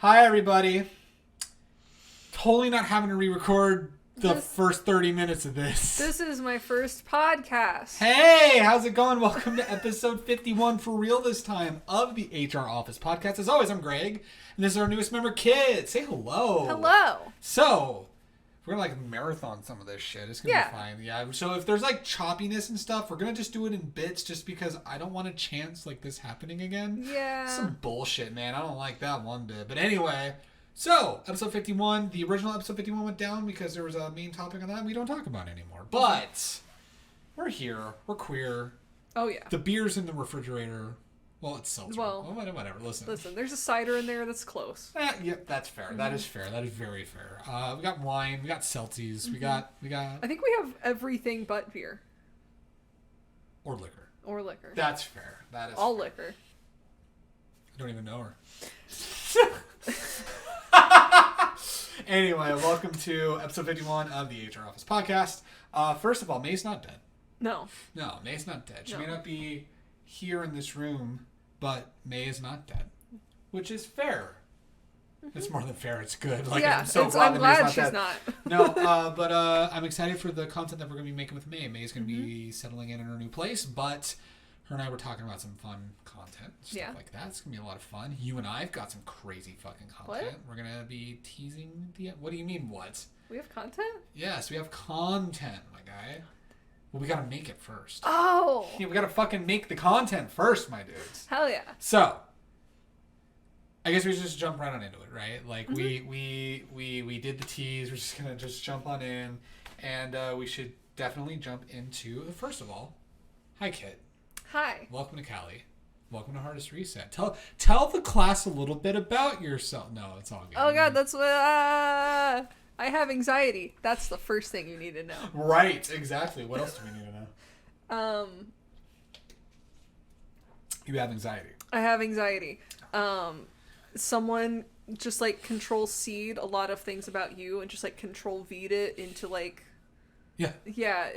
Hi, everybody. Totally not having to re-record the first 30 minutes of this. This is my first podcast. Hey, how's it going? Welcome to episode 51 for real this time of the HR Office Podcast. As always, I'm Greg, and this is our newest member, Kid. Say hello. Hello. So, we're going to marathon some of this shit. It's going to be fine. Yeah. So if there's choppiness and stuff, we're going to just do it in bits just because I don't want a chance like this happening again. Yeah. Some bullshit, man. I don't like that one bit. But anyway, so episode 51, the original episode 51 went down because there was a main topic on that we don't talk about anymore. But we're here. We're queer. Oh, yeah. The beer's in the refrigerator. Well, it's seltzer. Well, whatever. Listen, there's a cider in there that's close. Yep, that's fair. Mm-hmm. That is fair. That is very fair. We got wine. We got seltzies. Mm-hmm. We got. I think we have everything but beer. Or liquor. That's fair. That is all fair. liquor. I don't even know her. Anyway, welcome to episode 51 of the HR Office Podcast. First of all, May's not dead. No, May's not dead. She may not be here in this room, but May is not dead, which is fair. Mm-hmm. It's more than fair. It's good. I'm so glad that May's not dead. No, but I'm excited for the content that we're going to be making with May. May's going to be settling in her new place, but her and I were talking about some fun content, stuff like that. It's going to be a lot of fun. You and I have got some crazy fucking content. What? We're going to be teasing the... What do you mean, what? We have content? Yes, we have content, my guy. Well, we gotta make it first. Oh! Yeah, we gotta fucking make the content first, my dudes. Hell yeah. So, I guess we should just jump right on into it, right? We did the tease. We're just gonna jump on in, and we should definitely jump into. First of all, hi Kit. Hi. Welcome to Cali. Welcome to Hardest Reset. Tell the class a little bit about yourself. No, it's all good. Oh god, that's what. I have anxiety. That's the first thing you need to know. Right, exactly. What else do we need to know? You have anxiety. I have anxiety. Someone just control C'd a lot of things about you and just control V'd it into Yeah. Yeah,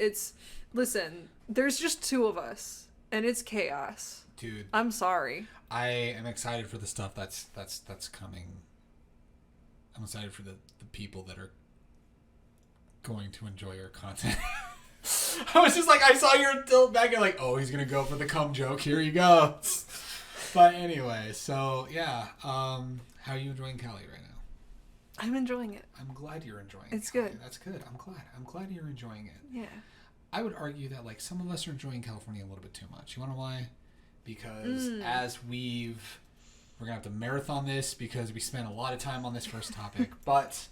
listen, there's just two of us and it's chaos. Dude. I'm sorry. I am excited for the stuff that's coming. I'm excited for the people that are going to enjoy our content. I was just I saw your tilt back and oh, he's going to go for the cum joke. Here he goes. But anyway, so yeah. How are you enjoying Cali right now? I'm enjoying it. I'm glad you're enjoying it. It's good. That's good. I'm glad you're enjoying it. Yeah. I would argue that some of us are enjoying California a little bit too much. You want to know why? Because as we're going to have to marathon this because we spent a lot of time on this first topic. But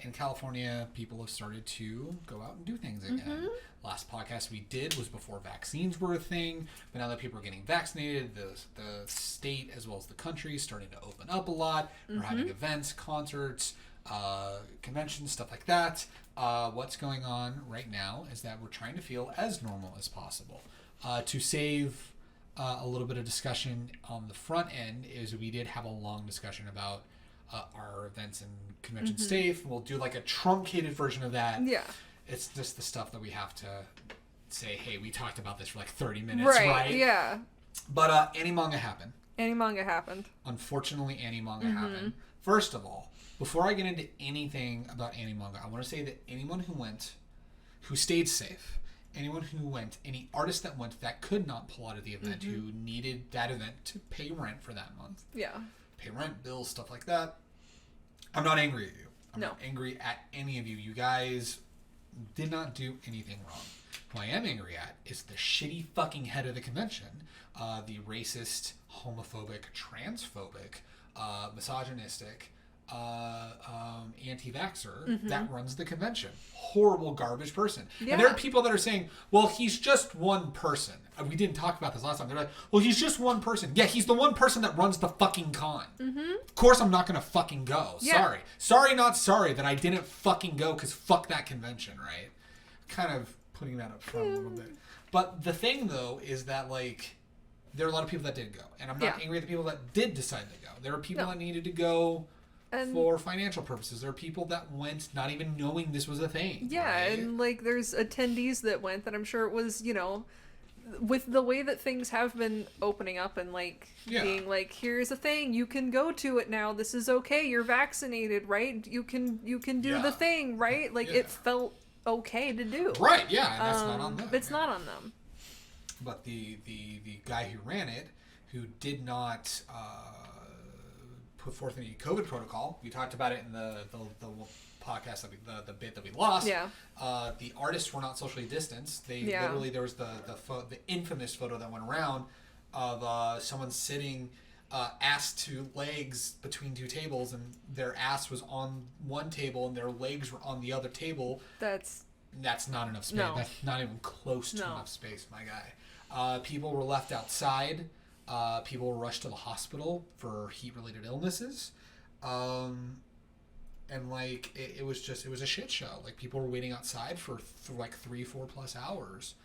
in California, people have started to go out and do things again. Mm-hmm. Last podcast we did was before vaccines were a thing. But now that people are getting vaccinated, the state as well as the country is starting to open up a lot. We're having events, concerts, conventions, stuff like that. What's going on right now is that we're trying to feel as normal as possible. To save... a little bit of discussion on the front end is we did have a long discussion about our events and convention safe. We'll do a truncated version of that. Yeah. It's just the stuff that we have to say, hey, we talked about this for 30 minutes, right? Yeah. But Animanga happened. Animanga happened. Unfortunately, Animanga happened. First of all, before I get into anything about Animanga, I want to say that anyone who stayed safe, anyone who went, any artist that went that could not pull out of the event, who needed that event to pay rent for that month. Yeah. Pay rent, bills, stuff like that. I'm not angry at you. I'm not angry at any of you. You guys did not do anything wrong. Who I am angry at is the shitty fucking head of the convention, the racist, homophobic, transphobic, misogynistic, anti-vaxxer that runs the convention. Horrible garbage person. Yeah. And there are people that are saying, well, he's just one person. We didn't talk about this last time. They're like, well, he's just one person. Yeah, he's the one person that runs the fucking con. Of course I'm not going to fucking go. Yeah. Sorry, not sorry that I didn't fucking go because fuck that convention, right? Kind of putting that up front a little bit. But the thing, though, is that, there are a lot of people that did go. And I'm not angry at the people that did decide to go. There are people that needed to go for financial purposes. There are people that went not even knowing this was a thing. Yeah, right? and there's attendees that went that I'm sure it was, with the way that things have been opening up and like being like, here's a thing, you can go to it now, this is okay, you're vaccinated, right, you can do the thing, right, like it felt okay to do, right, and that's not on them. It's not on them. But the guy who ran it, who did not put forth any COVID protocol, we talked about it in the podcast that the bit that we lost. The artists were not socially distanced. They literally, there was the infamous photo that went around of someone sitting ass to legs between two tables, and their ass was on one table and their legs were on the other table. That's not enough space. No. That's not even close to enough space, my guy. People were left outside. People were rushed to the hospital for heat-related illnesses. And like it was a shit show. Like people were waiting outside for like 3-4 plus hours,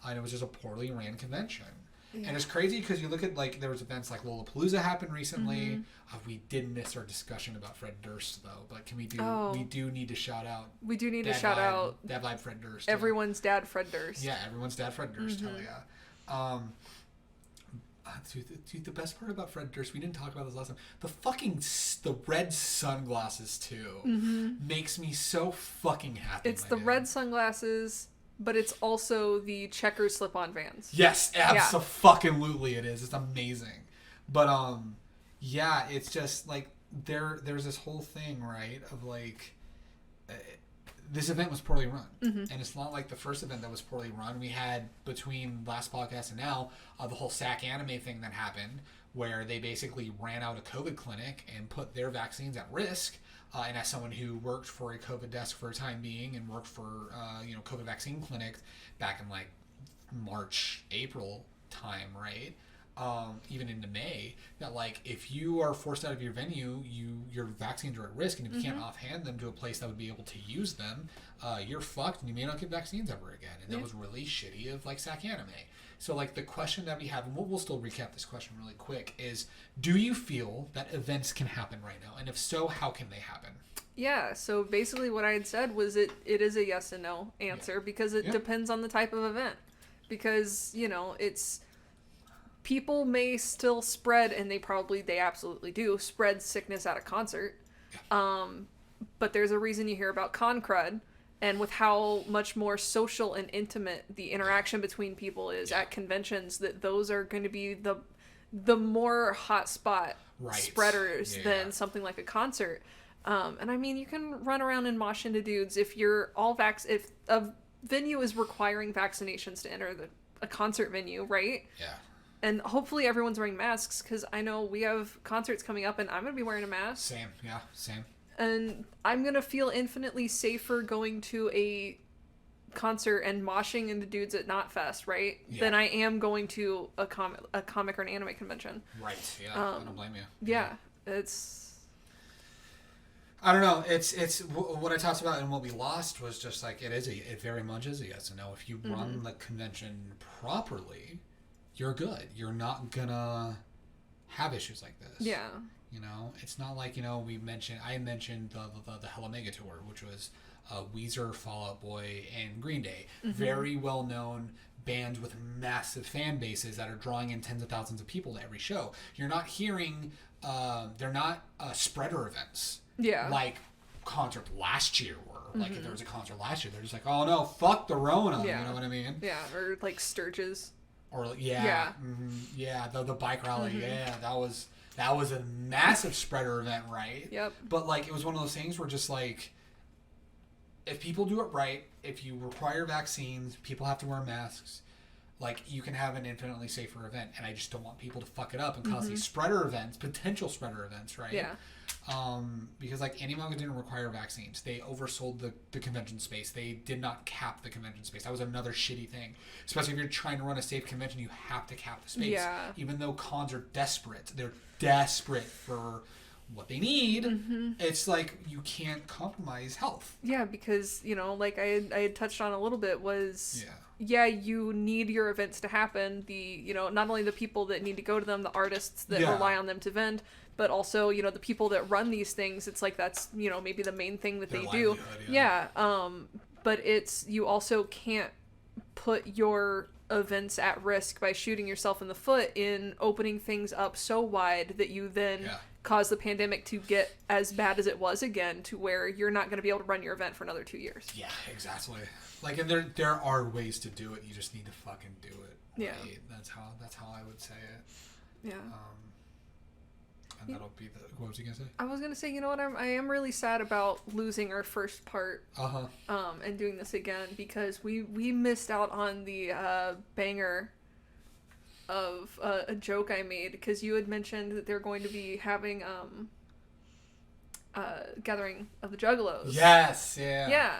and it was just a poorly ran convention. And it's crazy because you look at like there was events like Lollapalooza happened recently. We did miss our discussion about Fred Durst though, but can we do? We do need to shout out. We do need to shout out Dad Vibe Fred Durst. Everyone's dad Fred Durst. Yeah, everyone's dad Fred Durst. Hell yeah. Dude, the best part about Fred Durst, we didn't talk about this last time. The red sunglasses too makes me so fucking happy. It's the red sunglasses, but it's also the checker slip-on Vans. Yes, absolutely it is. It's amazing. But it's just like there's this whole thing, right, of like this event was poorly run. And it's not like the first event that was poorly run. We had, between last podcast and now, the whole SAC anime thing that happened, where they basically ran out a COVID clinic and put their vaccines at risk. And as someone who worked for a COVID desk for a time being and worked for COVID vaccine clinics back in like March, April time, right? Even into May, that like if you are forced out of your venue, your vaccines are at risk, and if you can't offhand them to a place that would be able to use them, you're fucked, and you may not get vaccines ever again. And that was really shitty of like SAC anime. So like the question that we have, and we'll still recap this question really quick, is do you feel that events can happen right now, and if so, how can they happen? Yeah, so basically what I had said was it is a yes and no answer because it depends on the type of event, because it's. People may still spread, and they absolutely do, spread sickness at a concert. But there's a reason you hear about con crud, and with how much more social and intimate the interaction between people is at conventions, that those are going to be the more hotspot spreaders than something like a concert. And I mean, you can run around and mosh into dudes if you're all if a venue is requiring vaccinations to enter a concert venue, right? Yeah. And hopefully everyone's wearing masks, because I know we have concerts coming up and I'm going to be wearing a mask. Same. And I'm going to feel infinitely safer going to a concert and moshing into dudes at Knotfest, right? Yeah. Than I am going to a comic or an anime convention. Right, I don't blame you. Yeah, it's... I don't know. It's what I talked about and what we lost was just like, it very much is a yes and no. If you run the convention properly, you're good. You're not gonna have issues like this. Yeah. It's not like, I mentioned the Hell Omega tour, which was Weezer, Fall Out Boy, and Green Day. Very well known bands with massive fan bases that are drawing in tens of thousands of people to every show. You're not hearing, they're not spreader events. Yeah. Like concerts last year were. Like if there was a concert last year, they're just like, oh no, fuck the Rona. Yeah. You know what I mean? Yeah, or like Sturges. Or the bike rally. Yeah, that was a massive spreader event, right? Yep. But like it was one of those things where just like, if people do it right, if you require vaccines, people have to wear masks, like you can have an infinitely safer event. And I just don't want people to fuck it up and cause these potential spreader events, right? Yeah. Because like Animanga didn't require vaccines. They oversold the convention space. They did not cap the convention space. That was another shitty thing. Especially if you're trying to run a safe convention, you have to cap the space. Yeah. Even though cons are desperate. They're desperate for what they need. It's like you can't compromise health. Yeah, because, like I had touched on a little bit was... you need your events to happen. Not only the people that need to go to them, the artists that rely on them to vend, but also, the people that run these things. It's like that's, maybe the main thing that they do. Yeah. But you also can't put your events at risk by shooting yourself in the foot in opening things up so wide that you then cause the pandemic to get as bad as it was again, to where you're not going to be able to run your event for another 2 years. Yeah, exactly. Like, and there are ways to do it. You just need to fucking do it. Yeah. Right? That's how I would say it. Yeah. And that'll be what was you gonna say? I was gonna say, you know what, I am really sad about losing our first part. And doing this again, because we missed out on the banger of a joke I made, because you had mentioned that they're going to be having Gathering of the Juggalos. Yes, yeah. Yeah.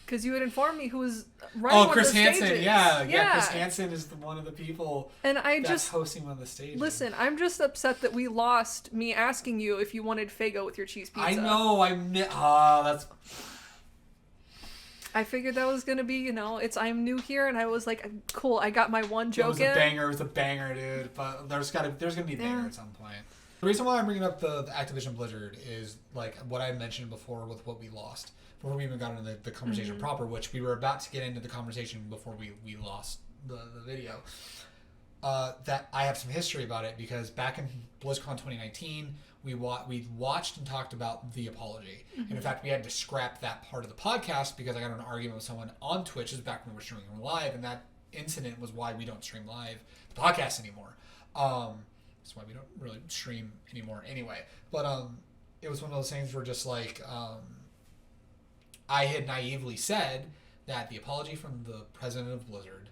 Because you had informed me who was running one Chris of the Hansen, stages. yeah. Chris Hansen is one of the people that's hosting one of the stages. Listen, I'm just upset that we lost me asking you if you wanted Faygo with your cheese pizza. I know, that's... I figured that was gonna be, I'm new here, and I was like, cool, I got my one joke in. It was a banger, dude. But there's gonna be a banger at some point. The reason why I'm bringing up the Activision Blizzard is, like, what I mentioned before with what we lost. Before we even got into the conversation proper, which we were about to get into the conversation before we lost the video, that I have some history about it, because back in BlizzCon 2019, we watched and talked about the apology. And in fact, we had to scrap that part of the podcast because I got in an argument with someone on Twitch. This is back when we were streaming live, and that incident was why we don't stream live the podcast anymore. That's why we don't really stream anymore anyway. But it was one of those things where just like... I had naively said that the apology from the president of Blizzard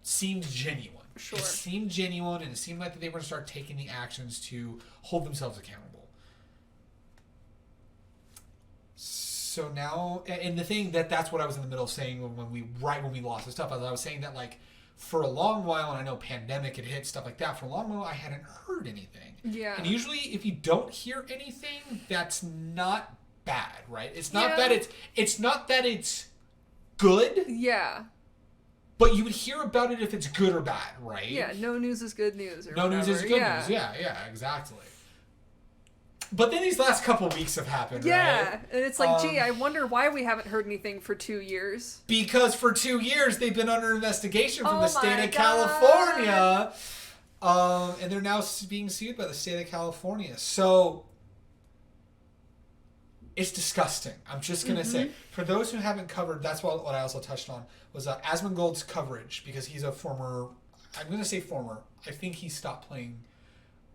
seemed genuine. Sure. It seemed genuine, and it seemed like that they were going to start taking the actions to hold themselves accountable. So now, and the thing that's what I was in the middle of saying when we lost the stuff, I was saying that, like, for a long while, and I know pandemic had hit, stuff like that, for a long while I hadn't heard anything. Yeah. And usually if you don't hear anything, that's not bad, right? It's not that it's good. Yeah. But you would hear about it if it's good or bad, right? Yeah, no news is good news. No news is good news. Yeah, exactly. But then these last couple weeks have happened, right? Yeah, and it's like, gee, I wonder why we haven't heard anything for 2 years. Because for 2 years they've been under investigation from the state of California. And they're now being sued by the state of California. So... it's disgusting. I'm just going to say, for those who haven't covered, that's what I also touched on, was Asmongold's coverage, because he's a former, I'm going to say former, I think he stopped playing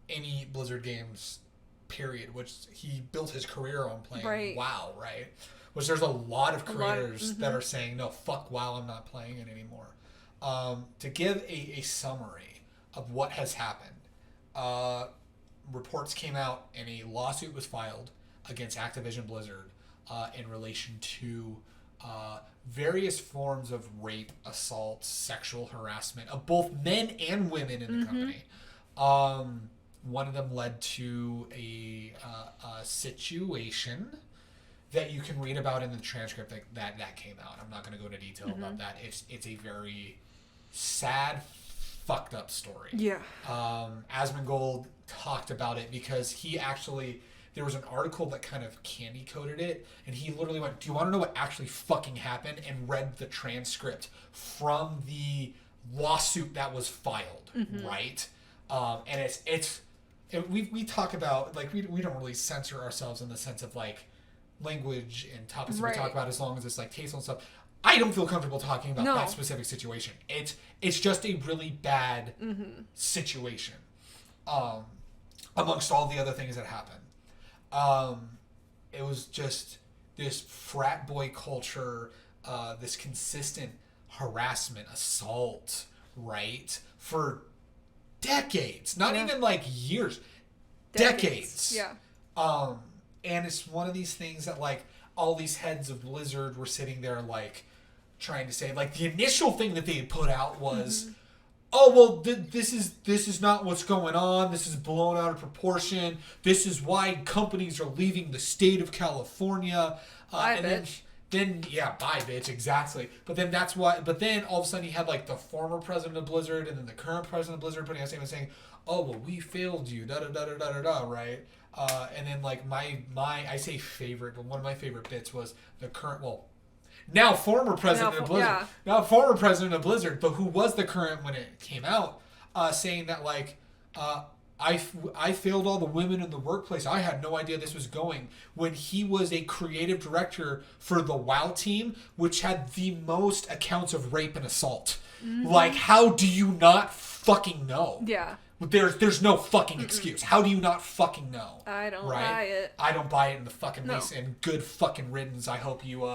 any Blizzard games, period, which he built his career on playing WoW, right? Which there's a lot of creators that are saying, no, fuck WoW, I'm not playing it anymore. To give a summary of what has happened, reports came out and a lawsuit was filed against Activision Blizzard in relation to various forms of rape, assault, sexual harassment of both men and women in the company. One of them led to a situation that you can read about in the transcript that came out. I'm not going to go into detail about that. It's a very sad, fucked up story. Yeah. Asmongold talked about it because he actually... there was an article that kind of candy-coated it, and he literally went, do you want to know what actually fucking happened? And read the transcript from the lawsuit that was filed, right? And we talk about, like, we don't really censor ourselves in the sense of, like, language and topics that we talk about, as long as it's, like, tasteful and stuff. I don't feel comfortable talking about that specific situation. It's just a really bad situation, amongst all the other things that happened. It was just this frat boy culture, this consistent harassment, assault, right? For decades, not even like years, decades. Yeah. And it's one of these things that, like, all these heads of Blizzard were sitting there, like, trying to say, like, the initial thing that they had put out was, oh, well, this is not what's going on. This is blown out of proportion. This is why companies are leaving the state of California. Bye, bitch. Then, bye, bitch, exactly. But then but then all of a sudden you had, like, the former president of Blizzard and then the current president of Blizzard putting out a statement saying, oh, well, we failed you, da-da-da-da-da-da, right? And then, like, my I say favorite, but one of my favorite bits was the current, well, now former president of Blizzard. Yeah. Now former president of Blizzard, but who was the current when it came out, saying that like, I failed all the women in the workplace. I had no idea this was going when he was a creative director for the WoW team, which had the most accounts of rape and assault. Mm-hmm. Like, how do you not fucking know? Yeah. There's no fucking excuse. How do you not fucking know? I don't buy it. I don't buy it in the fucking least. And good fucking riddance. I hope you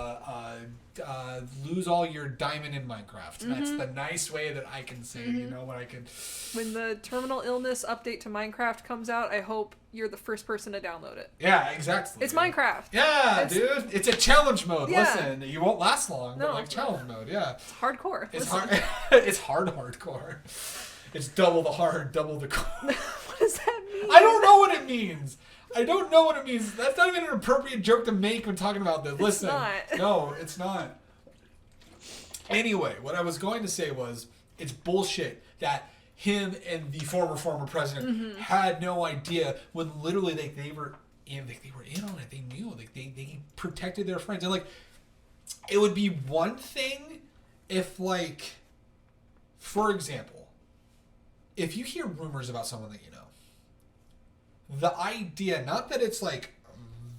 lose all your diamond in Minecraft. That's the nice way that I can say, you know, what I can. When the terminal illness update to Minecraft comes out, I hope you're the first person to download it. Yeah, exactly. It's Minecraft. Yeah, dude. It's a challenge mode. Yeah. Listen, you won't last long, but like challenge mode, yeah. It's hardcore. It's hard. It's hardcore. It's double the hard, double the core. What does that mean? I don't know what it means. That's not even an appropriate joke to make when talking about this. Listen. It's not. No, it's not. Anyway, what I was going to say was, it's bullshit that him and the former president had no idea when literally they were in on it. They knew. Like they protected their friends. And like, it would be one thing if, like, for example, if you hear rumors about someone that you know, the idea, not that it's like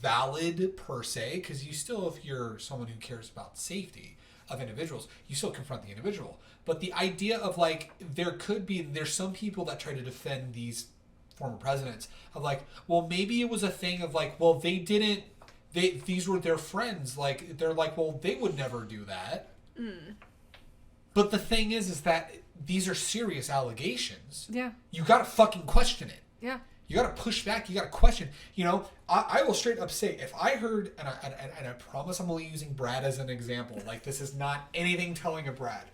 valid per se, because you still, if you're someone who cares about safety of individuals, you still confront the individual. But the idea of like, there's some people that try to defend these former presidents of like, well, maybe it was a thing of like, well, these were their friends. Like, they're like, well, they would never do that. But the thing is that these are serious allegations. Yeah. You gotta fucking question it. Yeah. You gotta push back. You gotta question. You know, I will straight up say, if I heard, and I promise I'm only using Brad as an example. Like, this is not anything telling of Brad.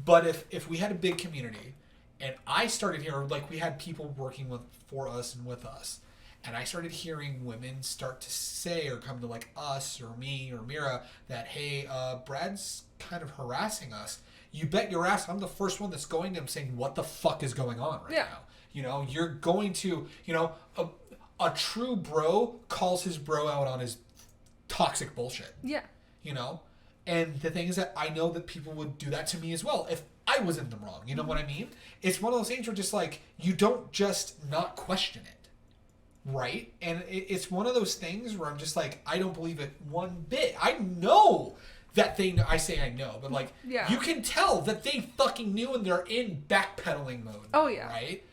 But if we had a big community, and I started hearing, like, we had people working for us and with us, and I started hearing women start to say or come to like us or me or Mira that, hey, Brad's kind of harassing us. You bet your ass I'm the first one that's going to him saying, what the fuck is going on right now? You know, you're going to, you know, a true bro calls his bro out on his toxic bullshit. Yeah. You know? And the thing is that I know that people would do that to me as well if I was in the wrong. You know what I mean? It's one of those things where just like, you don't just not question it. Right? And it's one of those things where I'm just like, I don't believe it one bit. I know that they know. I say I know, but like, you can tell that they fucking knew and they're in backpedaling mode. Oh, yeah. Right?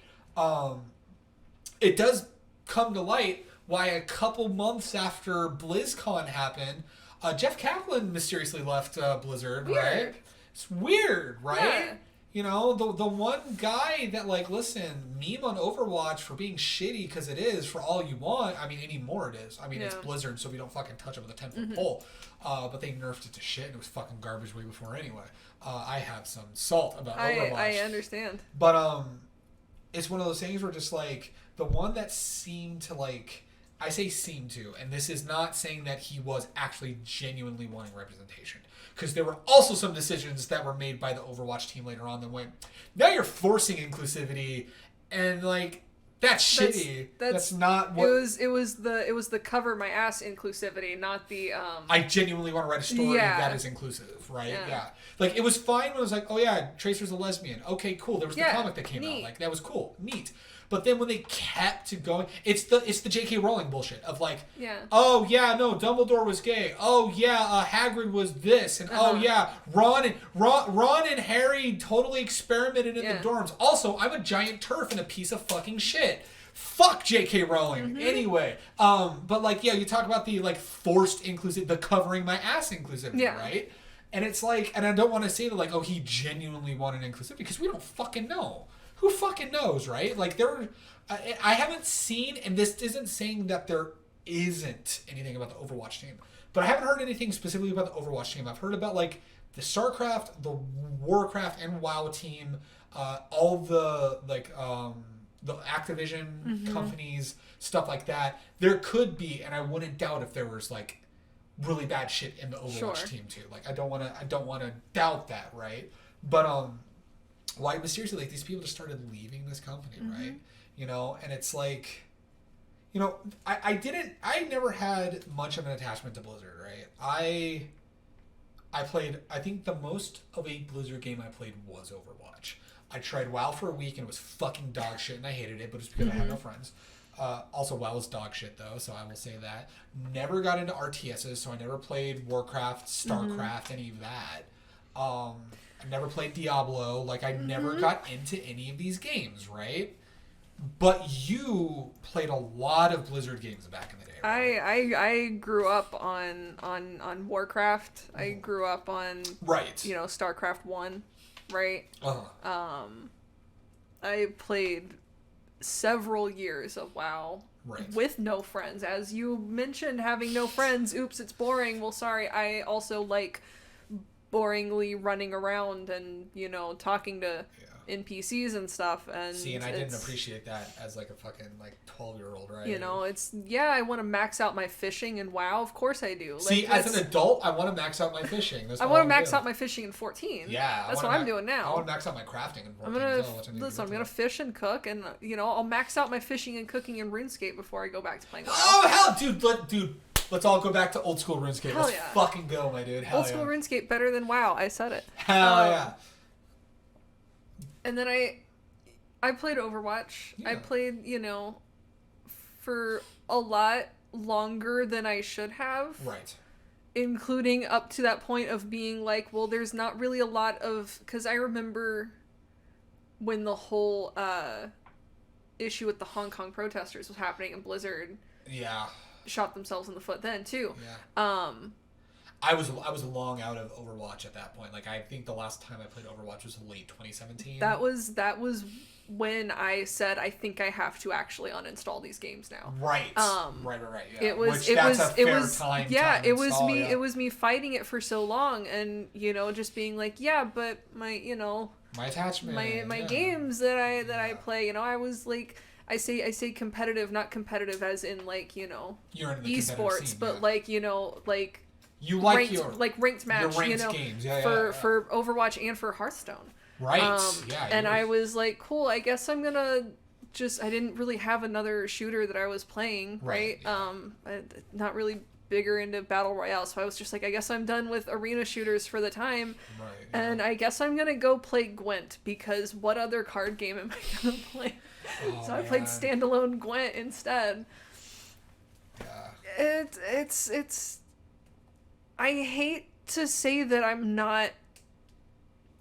It does come to light why a couple months after BlizzCon happened, Jeff Kaplan mysteriously left Blizzard, right? It's weird, right? Yeah. You know, the one guy that, like, listen, meme on Overwatch for being shitty, because it is, for all you want. I mean, anymore it is. I mean, it's Blizzard, so we don't fucking touch it with a 10-foot pole. But they nerfed it to shit, and it was fucking garbage way before anyway. I have some salt about Overwatch. I understand. But, it's one of those things where just, like, the one that seemed to, like... I say seemed to, and this is not saying that he was actually genuinely wanting representation. Because there were also some decisions that were made by the Overwatch team later on that went, now you're forcing inclusivity, and like, that's shitty. That's not what... It was the cover my ass inclusivity, not the... I genuinely want to write a story that is inclusive, right? Yeah. Like, it was fine when it was like, oh yeah, Tracer's a lesbian. Okay, cool. There was the comic that came out. Like, that was cool. Neat. But then when they kept going, it's the J.K. Rowling bullshit of like, oh yeah, no, Dumbledore was gay. Oh yeah, Hagrid was this, and oh yeah, Ron and Harry totally experimented in the dorms. Also, I'm a giant turf and a piece of fucking shit. Fuck J.K. Rowling. Anyway, but like, yeah, you talk about the like forced the covering my ass inclusivity, right? And it's like, and I don't want to say that like, oh, he genuinely wanted inclusivity because we don't fucking know. Who fucking knows, right? Like, I haven't seen, and this isn't saying that there isn't anything about the Overwatch team, but I haven't heard anything specifically about the Overwatch team. I've heard about, like, the StarCraft, the Warcraft, and WoW team, all the, like, the Activision companies, stuff like that. There could be, and I wouldn't doubt if there was, like, really bad shit in the Overwatch team, too. Like, I don't want to doubt that, right? But, why mysteriously, like, these people just started leaving this company, right? You know, and it's like, you know, I never had much of an attachment to Blizzard, right? I think the most of a Blizzard game I played was Overwatch. I tried WoW for a week and it was fucking dog shit and I hated it, but it's because I had no friends. Also, WoW is dog shit though, so I will say that. Never got into RTSs, so I never played Warcraft, StarCraft, any of that. I never played Diablo. Like, I never got into any of these games, right? But you played a lot of Blizzard games back in the day, right? I grew up on Warcraft. I grew up on StarCraft 1, right? I played several years of WoW with no friends. As you mentioned, having no friends. Oops, it's boring. Well, sorry. I also like boringly running around and, talking to NPCs and stuff. And I didn't appreciate that as like a fucking 12-year-old, right? I want to max out my fishing in WoW. Of course I do. As an adult, I want to max out my fishing. I want to max out my fishing in 14. Yeah. That's what I'm doing now. I want to max out my crafting in 14. I'm going to fish and cook, and, I'll max out my fishing and cooking in RuneScape before I go back to playing WoW. Oh, hell, dude. Let's all go back to old school RuneScape. Let's fucking go, my dude. Hell old school RuneScape better than WoW. I said it. Hell yeah. And then I played Overwatch. Yeah. I played, for a lot longer than I should have. Right. Including up to that point of being like, well, there's not really a lot of... Because I remember when the whole issue with the Hong Kong protesters was happening and Blizzard... Yeah. Shot themselves in the foot then, too. Yeah. I was long out of Overwatch at that point. Like, I think the last time I played Overwatch was late 2017. That was when I said I think I have to actually uninstall these games now. Right. Right. Yeah. It was me fighting it for so long, and just being like, yeah, but my attachment, my games that I play, I was like. I say competitive, not competitive as in you're in the esports, scene, but you like ranked match, your ranked games, for Overwatch and for Hearthstone. Right. I was like, cool, I guess I'm gonna I didn't really have another shooter that I was playing, right? Yeah. Not really bigger into battle royale, so I was just like, I guess I'm done with arena shooters for the time. Right. Yeah. And I guess I'm gonna go play Gwent, because what other card game am I gonna play? So I played standalone Gwent instead. Yeah. It's I hate to say that I'm not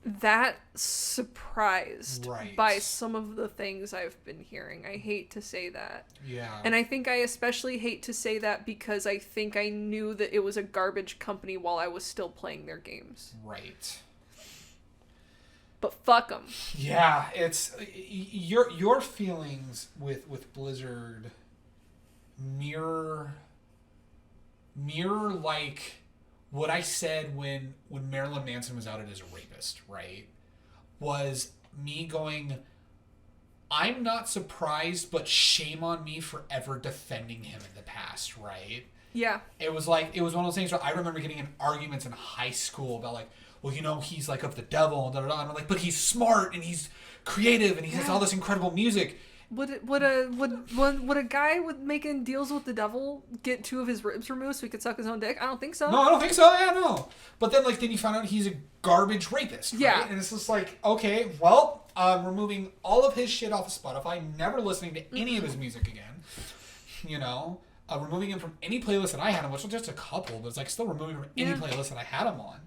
that surprised by some of the things I've been hearing. I hate to say that. Yeah. And I think I especially hate to say that because I think I knew that it was a garbage company while I was still playing their games. Right. But fuck them. Yeah, it's your feelings with Blizzard mirror like what I said when Marilyn Manson was outed as a rapist, right? Was me going, I'm not surprised, but shame on me for ever defending him in the past, right? Yeah. It was one of those things where I remember getting in arguments in high school about well, he's of the devil, and da da da. And I'm like, but he's smart and he's creative and he has all this incredible music. Would a guy with making deals with the devil get 2 of his ribs removed so he could suck his own dick? I don't think so. No, I don't think so. Yeah, no. But then then you find out he's a garbage rapist. Right? Yeah. And it's just like, okay, well, I'm removing all of his shit off of Spotify, never listening to any of his music again. Removing him from any playlist that I had him, which was just a couple, but it's still removing him from any playlist that I had him on.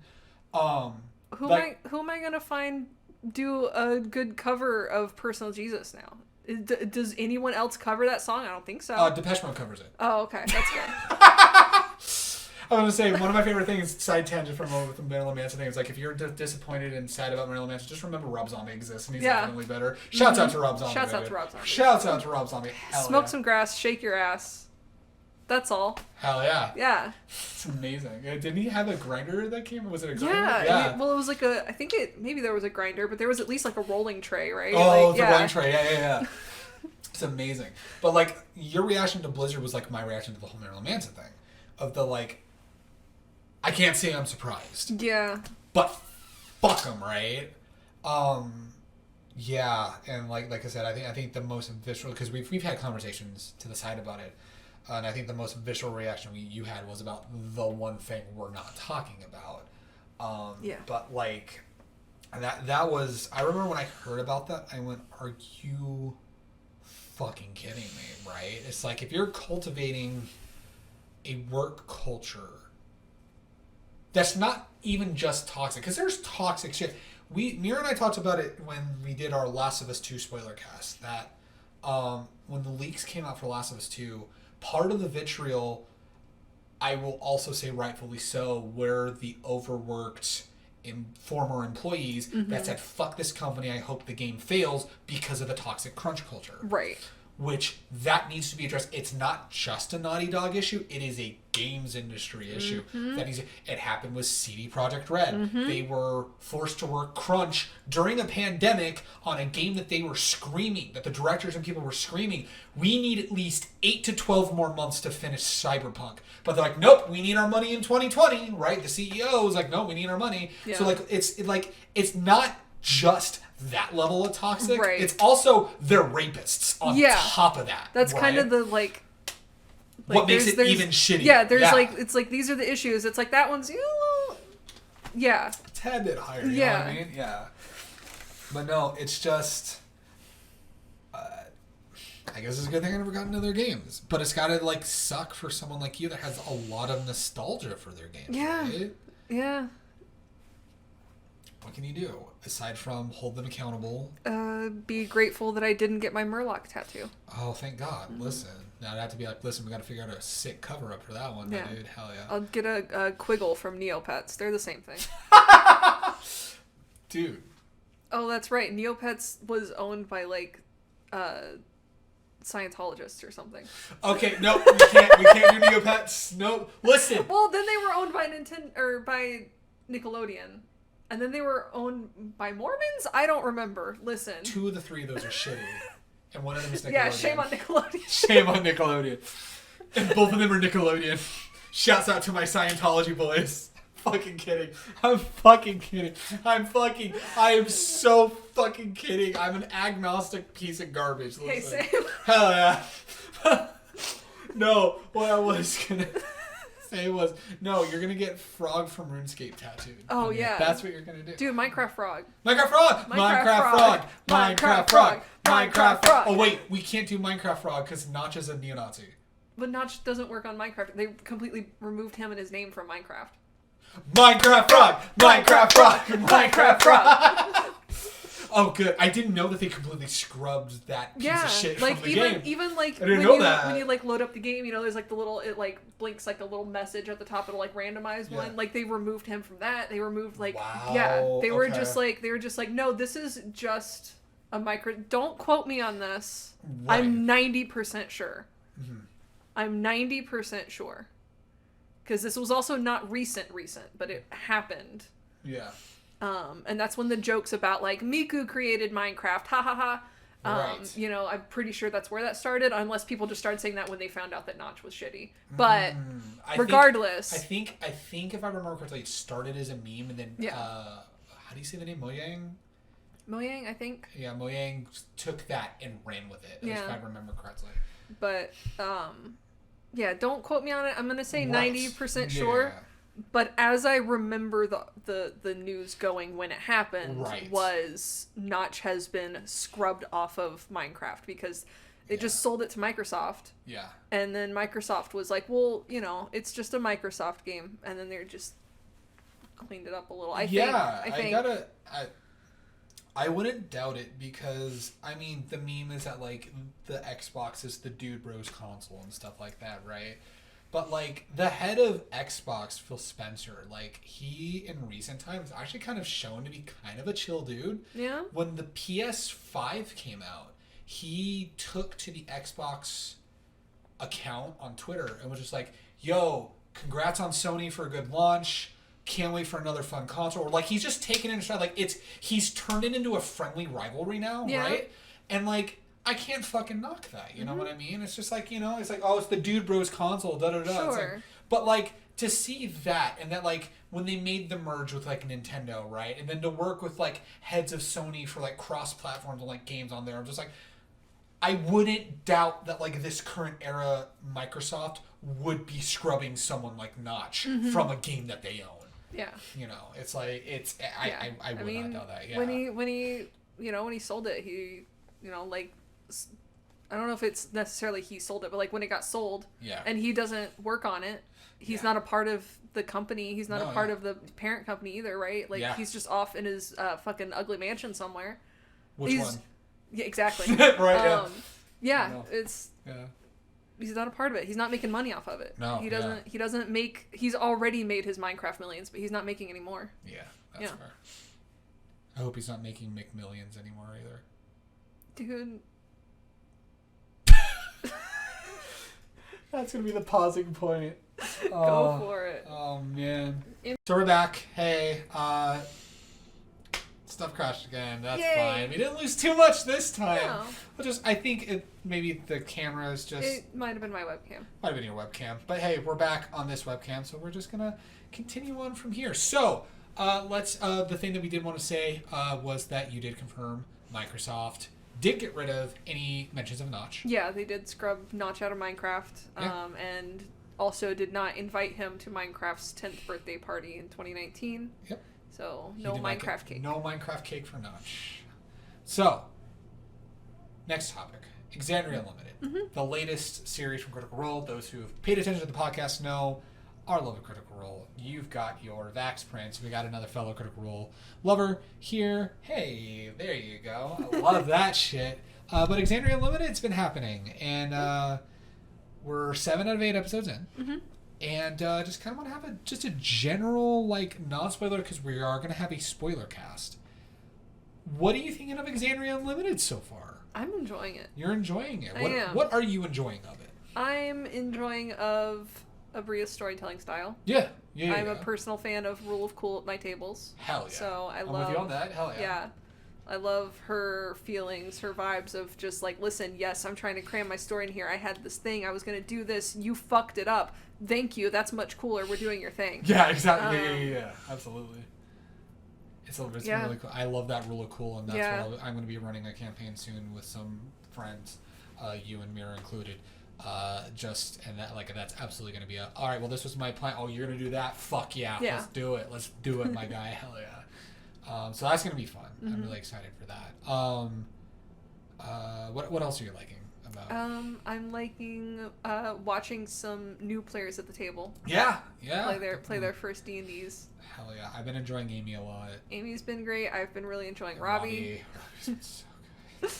Who am I gonna find do a good cover of Personal Jesus now? Does anyone else cover that song? I don't think so. Depeche Mode covers it. Oh, okay, that's good. I want to say one of my favorite things, side tangent from the Marilyn Manson thing, is if you're disappointed and sad about Marilyn Manson, just remember Rob Zombie exists and he's definitely better. Shouts out to Rob Zombie. Shouts out to Rob Zombie. Shouts out to Rob Zombie. Hell Smoke some grass, shake your ass. That's all. Hell yeah. Yeah. It's amazing. Didn't he have a grinder that came? Was it a grinder? Yeah. Well, it was I think maybe there was a grinder, but there was at least a rolling tray, right? Oh, the rolling tray. Yeah. It's amazing. But your reaction to Blizzard was my reaction to the whole Marilyn Manson thing. Of the I can't say I'm surprised. Yeah. But fuck them, right? Yeah, and like I said, I think the most visceral, because we've had conversations to the side about it. And I think the most visceral reaction you had was about the one thing we're not talking about. But like that was, I remember when I heard about that, I went, are you fucking kidding me? Right? It's like, if you're cultivating a work culture that's not even just toxic, because there's toxic shit. Mira and I talked about it when we did our Last of Us 2 spoiler cast, that when the leaks came out for Last of Us 2, part of the vitriol, I will also say rightfully so, were the overworked former employees that said, fuck this company, I hope the game fails because of the toxic crunch culture. Right. Which, that needs to be addressed. It's not just a Naughty Dog issue, it is a games industry issue. It happened with CD Projekt Red. They were forced to work crunch during a pandemic on a game that they were screaming, that the directors and people were screaming, we need at least 8 to 12 more months to finish Cyberpunk. But they're like, nope, we need our money in 2020, right? The CEO is like, no, we need our money. Yeah. So it's not just that level of toxic. Right. It's also they're rapists on top of that. That's kind of the like what makes it even shittier. Yeah, it's like these are the issues. It's like that one's it's a tad bit higher, you know what I mean? Yeah. But no, it's just I guess it's a good thing I never got into their games. But it's gotta like suck for someone like you that has a lot of nostalgia for their games. Yeah. Right? Yeah. What can you do aside from hold them accountable? Be grateful that I didn't get my Murloc tattoo. Oh, thank God. Listen. Now I'd have to be like, listen, we got to figure out a sick cover up for that one, dude. Hell yeah. I'll get a Quiggle from Neopets. They're the same thing. Dude. Oh, that's right. Neopets was owned by like Scientologists or something. Okay, no, we can't do Neopets. Nope. Listen. Well, then they were owned by by Nickelodeon. And then they were owned by Mormons? I don't remember. Listen. 2 of the 3 of those are shitty. And one of them is Nickelodeon. Yeah, shame on Nickelodeon. Shame on Nickelodeon. And both of them are Nickelodeon. Shouts out to my Scientology boys. Fucking kidding. I'm fucking kidding. I am so fucking kidding. I'm an agnostic piece of garbage. Listen. Hey, same. Hell yeah. No, what I was gonna say was, no, you're gonna get Frog from RuneScape tattooed. Oh yeah, that's what you're gonna do. Dude, Minecraft Frog. Minecraft Frog. Minecraft Frog. Minecraft Frog. Oh wait, we can't do Minecraft Frog because Notch is a neo-Nazi. But Notch doesn't work on Minecraft. They completely removed him and his name from Minecraft. Minecraft Frog. Minecraft Frog. Minecraft Frog. Oh, good. I didn't know that they completely scrubbed that piece of shit from the game. Even like I didn't know that. When you like load up the game, you know, there's like the little, it like blinks like a little message at the top. It'll like randomize one. Like they removed him from that. They removed like they were just like no, this is just a micro. Don't quote me on this. Right. I'm 90% sure. I'm 90% sure because this was also not recent, but it happened. Yeah. And that's when the jokes about like Miku created Minecraft, ha ha ha. Right. You know, I'm pretty sure that's where that started, unless people just started saying that when they found out that Notch was shitty. But regardless, I think if I remember correctly, it started as a meme, and then how do you say the name? Mojang, I think. Yeah, Mojang took that and ran with it. If I remember correctly. But yeah, don't quote me on it. I'm gonna say 90% sure. But as I remember the news going when it happened was Notch has been scrubbed off of Minecraft because they just sold it to Microsoft. Yeah. And then Microsoft was like, well, you know, it's just a Microsoft game. And then they just cleaned it up a little. I think. I wouldn't doubt it because, I mean, the meme is that, like, the Xbox is the dude bros console and stuff like that, right? But, like, the head of Xbox, Phil Spencer, like, he, in recent times, actually kind of shown to be kind of a chill dude. Yeah. When the PS5 came out, he took to the Xbox account on Twitter and was just like, yo, congrats on Sony for a good launch. Can't wait for another fun console. Or, like, he's just taken it in stride. Like, he's turned it into a friendly rivalry now, right? And, like, I can't fucking knock that, you know what I mean? It's just like, you know, it's like, oh, it's the Dude Bros console, da-da-da. Sure. It's like, but, like, to see that, and that, like, when they made the merge with, like, Nintendo, right? And then to work with, like, heads of Sony for, like, cross-platforms and, like, games on there, I'm just like, I wouldn't doubt that, like, this current era Microsoft would be scrubbing someone like Notch from a game that they own. Yeah. You know, it's like I would not know that. Yeah. When he sold it, he like I don't know if it's necessarily he sold it, but like when it got sold, and he doesn't work on it, he's not a part of the company. He's not a part of the parent company either, right? Like he's just off in his fucking ugly mansion somewhere. Which one? Yeah, exactly. Right. He's not a part of it. He's not making money off of it. No, he doesn't. He doesn't make. He's already made his Minecraft millions, but he's not making any more. Yeah, that's fair. I hope he's not making McMillions anymore either. Dude. That's gonna be the pausing point. Go for it. Oh man. So we're back. Hey, stuff crashed again. That's fine. We didn't lose too much this time. No. I think maybe the camera is just... It might have been my webcam. Might have been your webcam. But hey, we're back on this webcam, so we're just going to continue on from here. So, the thing that we did want to say was that you did confirm Microsoft did get rid of any mentions of Notch. Yeah, they did scrub Notch out of Minecraft, and also did not invite him to Minecraft's 10th birthday party in 2019. Yep. So, no Minecraft cake. No Minecraft cake for Notch. So, next topic. Exandria Unlimited. Mm-hmm. The latest series from Critical Role. Those who have paid attention to the podcast know our love of Critical Role. You've got your Vax Prince. We got another fellow Critical Role lover here. Hey, there you go. I love that shit. But Exandria Unlimited's been happening. And we're 7 out of 8 episodes in. Mm-hmm. And just kind of want to have just a general, non-spoiler, because we are going to have a spoiler cast. What are you thinking of Exandria Unlimited so far? I'm enjoying it. You're enjoying it. I am. What are you enjoying of it? I'm enjoying of Abria's storytelling style. Yeah. I'm a personal fan of Rule of Cool at my tables. Hell yeah. So I'm with you on that. Hell yeah. Yeah. I love her feelings, her vibes of just listen, yes, I'm trying to cram my story in here. I had this thing. I was going to do this. You fucked it up. Thank you. That's much cooler. We're doing your thing. Yeah, exactly. Yeah. Absolutely. It's really cool. I love that Rule of Cool, and that's what I'm going to be running a campaign soon with some friends, you and Mira included. That's absolutely going to be all right, well, this was my plan. Oh, you're going to do that? Fuck yeah. Let's do it. Let's do it, my guy. Hell yeah. So that's going to be fun. Mm-hmm. I'm really excited for that. What else are you liking about? I'm liking watching some new players at the table. Yeah. Play their first D&Ds. Hell yeah. I've been enjoying Amy a lot. Amy's been great. I've been really enjoying Robbie. Robbie's been so good.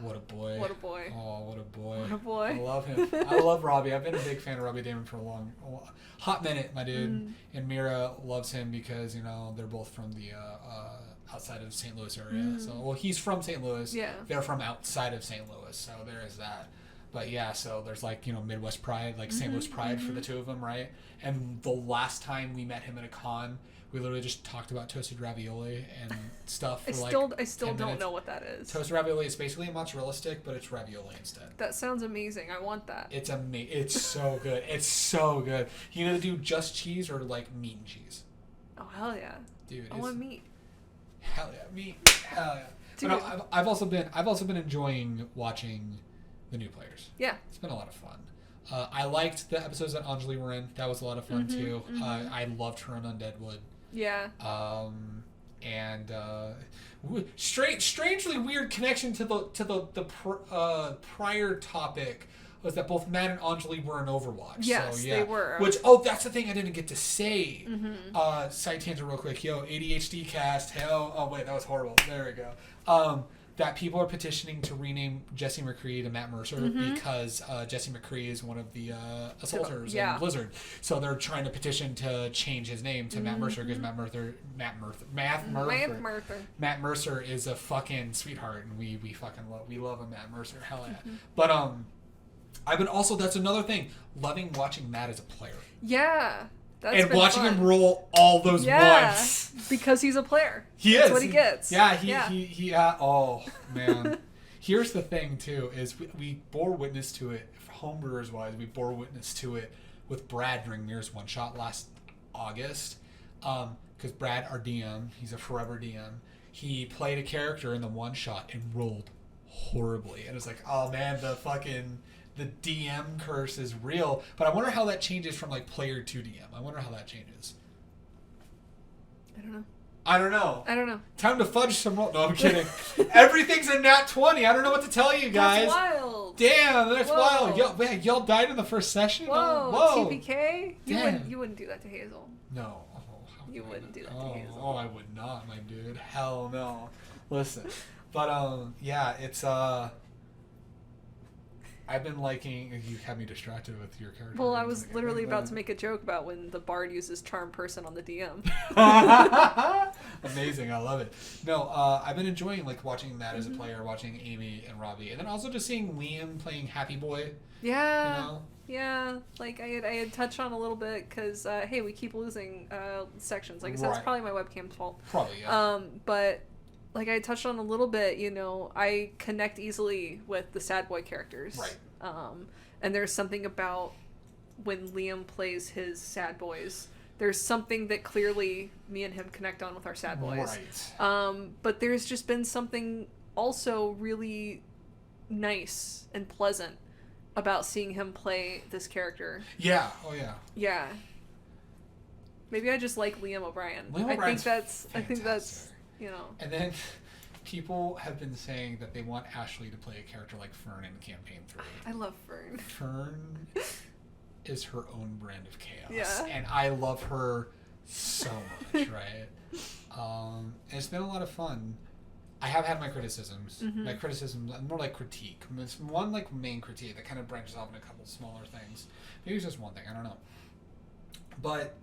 What a boy. What a boy. Oh, what a boy. What a boy. I love him. I love Robbie. I've been a big fan of Robbie Damon for a hot minute, my dude. Mm. And Mira loves him because, they're both from the outside of St. Louis area. Mm. So, he's from St. Louis. Yeah. They're from outside of St. Louis. So there is that. But yeah, so there's Midwest pride, St. Louis pride for the two of them, right? And the last time we met him at a con, we literally just talked about toasted ravioli and stuff for I still don't know what that is. Toasted ravioli is basically a mozzarella stick, but it's ravioli instead. That sounds amazing. I want that. It's It's so good. It's so good. You either do just cheese or meat and cheese. Oh hell yeah, dude! I want meat. Hell yeah, meat. Hell yeah. Dude. But I've also been enjoying watching the new players. Yeah, it's been a lot of fun. I liked the episodes that Anjali were in. That was a lot of fun too. Mm-hmm. I loved her in Undeadwood. Yeah. And strangely weird connection to the prior topic was that both Matt and Anjali were in Overwatch. Yes, so, yeah. They were. That's the thing I didn't get to say. Mm-hmm. Side tangent real quick. ADHD cast. Hell. Oh wait, that was horrible. There we go. That people are petitioning to rename Jesse McCree to Matt Mercer because Jesse McCree is one of the assaulters in Blizzard. So they're trying to petition to change his name to Matt Mercer because Matt Mercer is a fucking sweetheart, and we fucking love him, Matt Mercer. Hell yeah. But that's another thing, loving watching Matt as a player. Yeah. And watching him roll all those ones. Because he's a player. That's what he gets. Yeah, he oh, man. Here's the thing, too, is we bore witness to it, homebrewers-wise, we bore witness to it with Brad during Mirror's one-shot last August. Because Brad, our DM, he's a forever DM, he played a character in the one-shot and rolled horribly. And it's like, oh, man, the DM curse is real, but I wonder how that changes from player to DM. I wonder how that changes. I don't know. I don't know. Time to fudge some roll. No, I'm kidding. Everything's a nat 20. I don't know what to tell you guys. That's wild. Damn, that's Whoa. wild. Y'all died in the first session? Whoa. TPK? Damn. You wouldn't do that to Hazel. No. You wouldn't do that to Hazel. Oh, I would not, my dude. Hell no. Listen. But, yeah, it's, I've been liking... You had me distracted with your character. Well, I was literally about to make a joke about when the bard uses charm person on the DM. Amazing. I love it. No, I've been enjoying, like, watching Matt as a player, watching Amy and Robbie, and then also just seeing Liam playing Happy Boy. Yeah. You know? Yeah, like I had touched on a little bit because hey, we keep losing sections. Like I said, it's probably my webcam's fault. Probably, yeah. But like I touched on a little bit, you know, I connect easily with the sad boy characters. Right. And there's something about when Liam plays his sad boys. There's something that clearly me and him connect on with our sad boys. Right. But there's just been something also really nice and pleasant about seeing him play this character. Yeah. Oh, yeah. Yeah. Maybe I just like Liam O'Brien. I think that's, you know. And then people have been saying that they want Ashley to play a character like Fern in Campaign 3. I love Fern. Fern is her own brand of chaos. Yeah. And I love her so much, right? And it's been a lot of fun. I have had my criticisms. Mm-hmm. My criticisms, more like critique. It's one like main critique that kind of branches off in a couple smaller things. Maybe it's just one thing. I don't know. But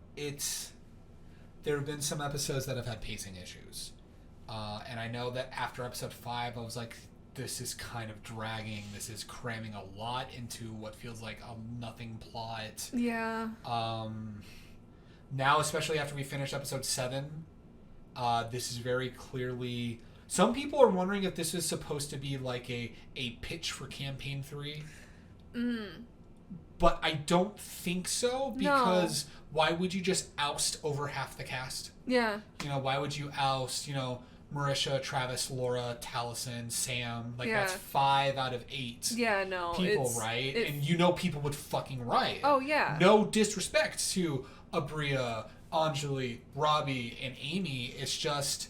there have been some episodes that have had pacing issues. And I know that after episode 5, I was like, this is kind of dragging. This is cramming a lot into what feels like a nothing plot. Yeah. Now, especially after we finished episode 7, this is very clearly... Some people are wondering if this is supposed to be like a pitch for Campaign 3. But I don't think so, because why would you just oust over half the cast? Yeah. You know, why would you oust, you know, Marisha, Travis, Laura, Taliesin, Sam? Like, that's 5 out of 8 people, right? And you know people would fucking riot. Oh, yeah. No disrespect to Abria, Anjali, Robbie, and Amy. It's just...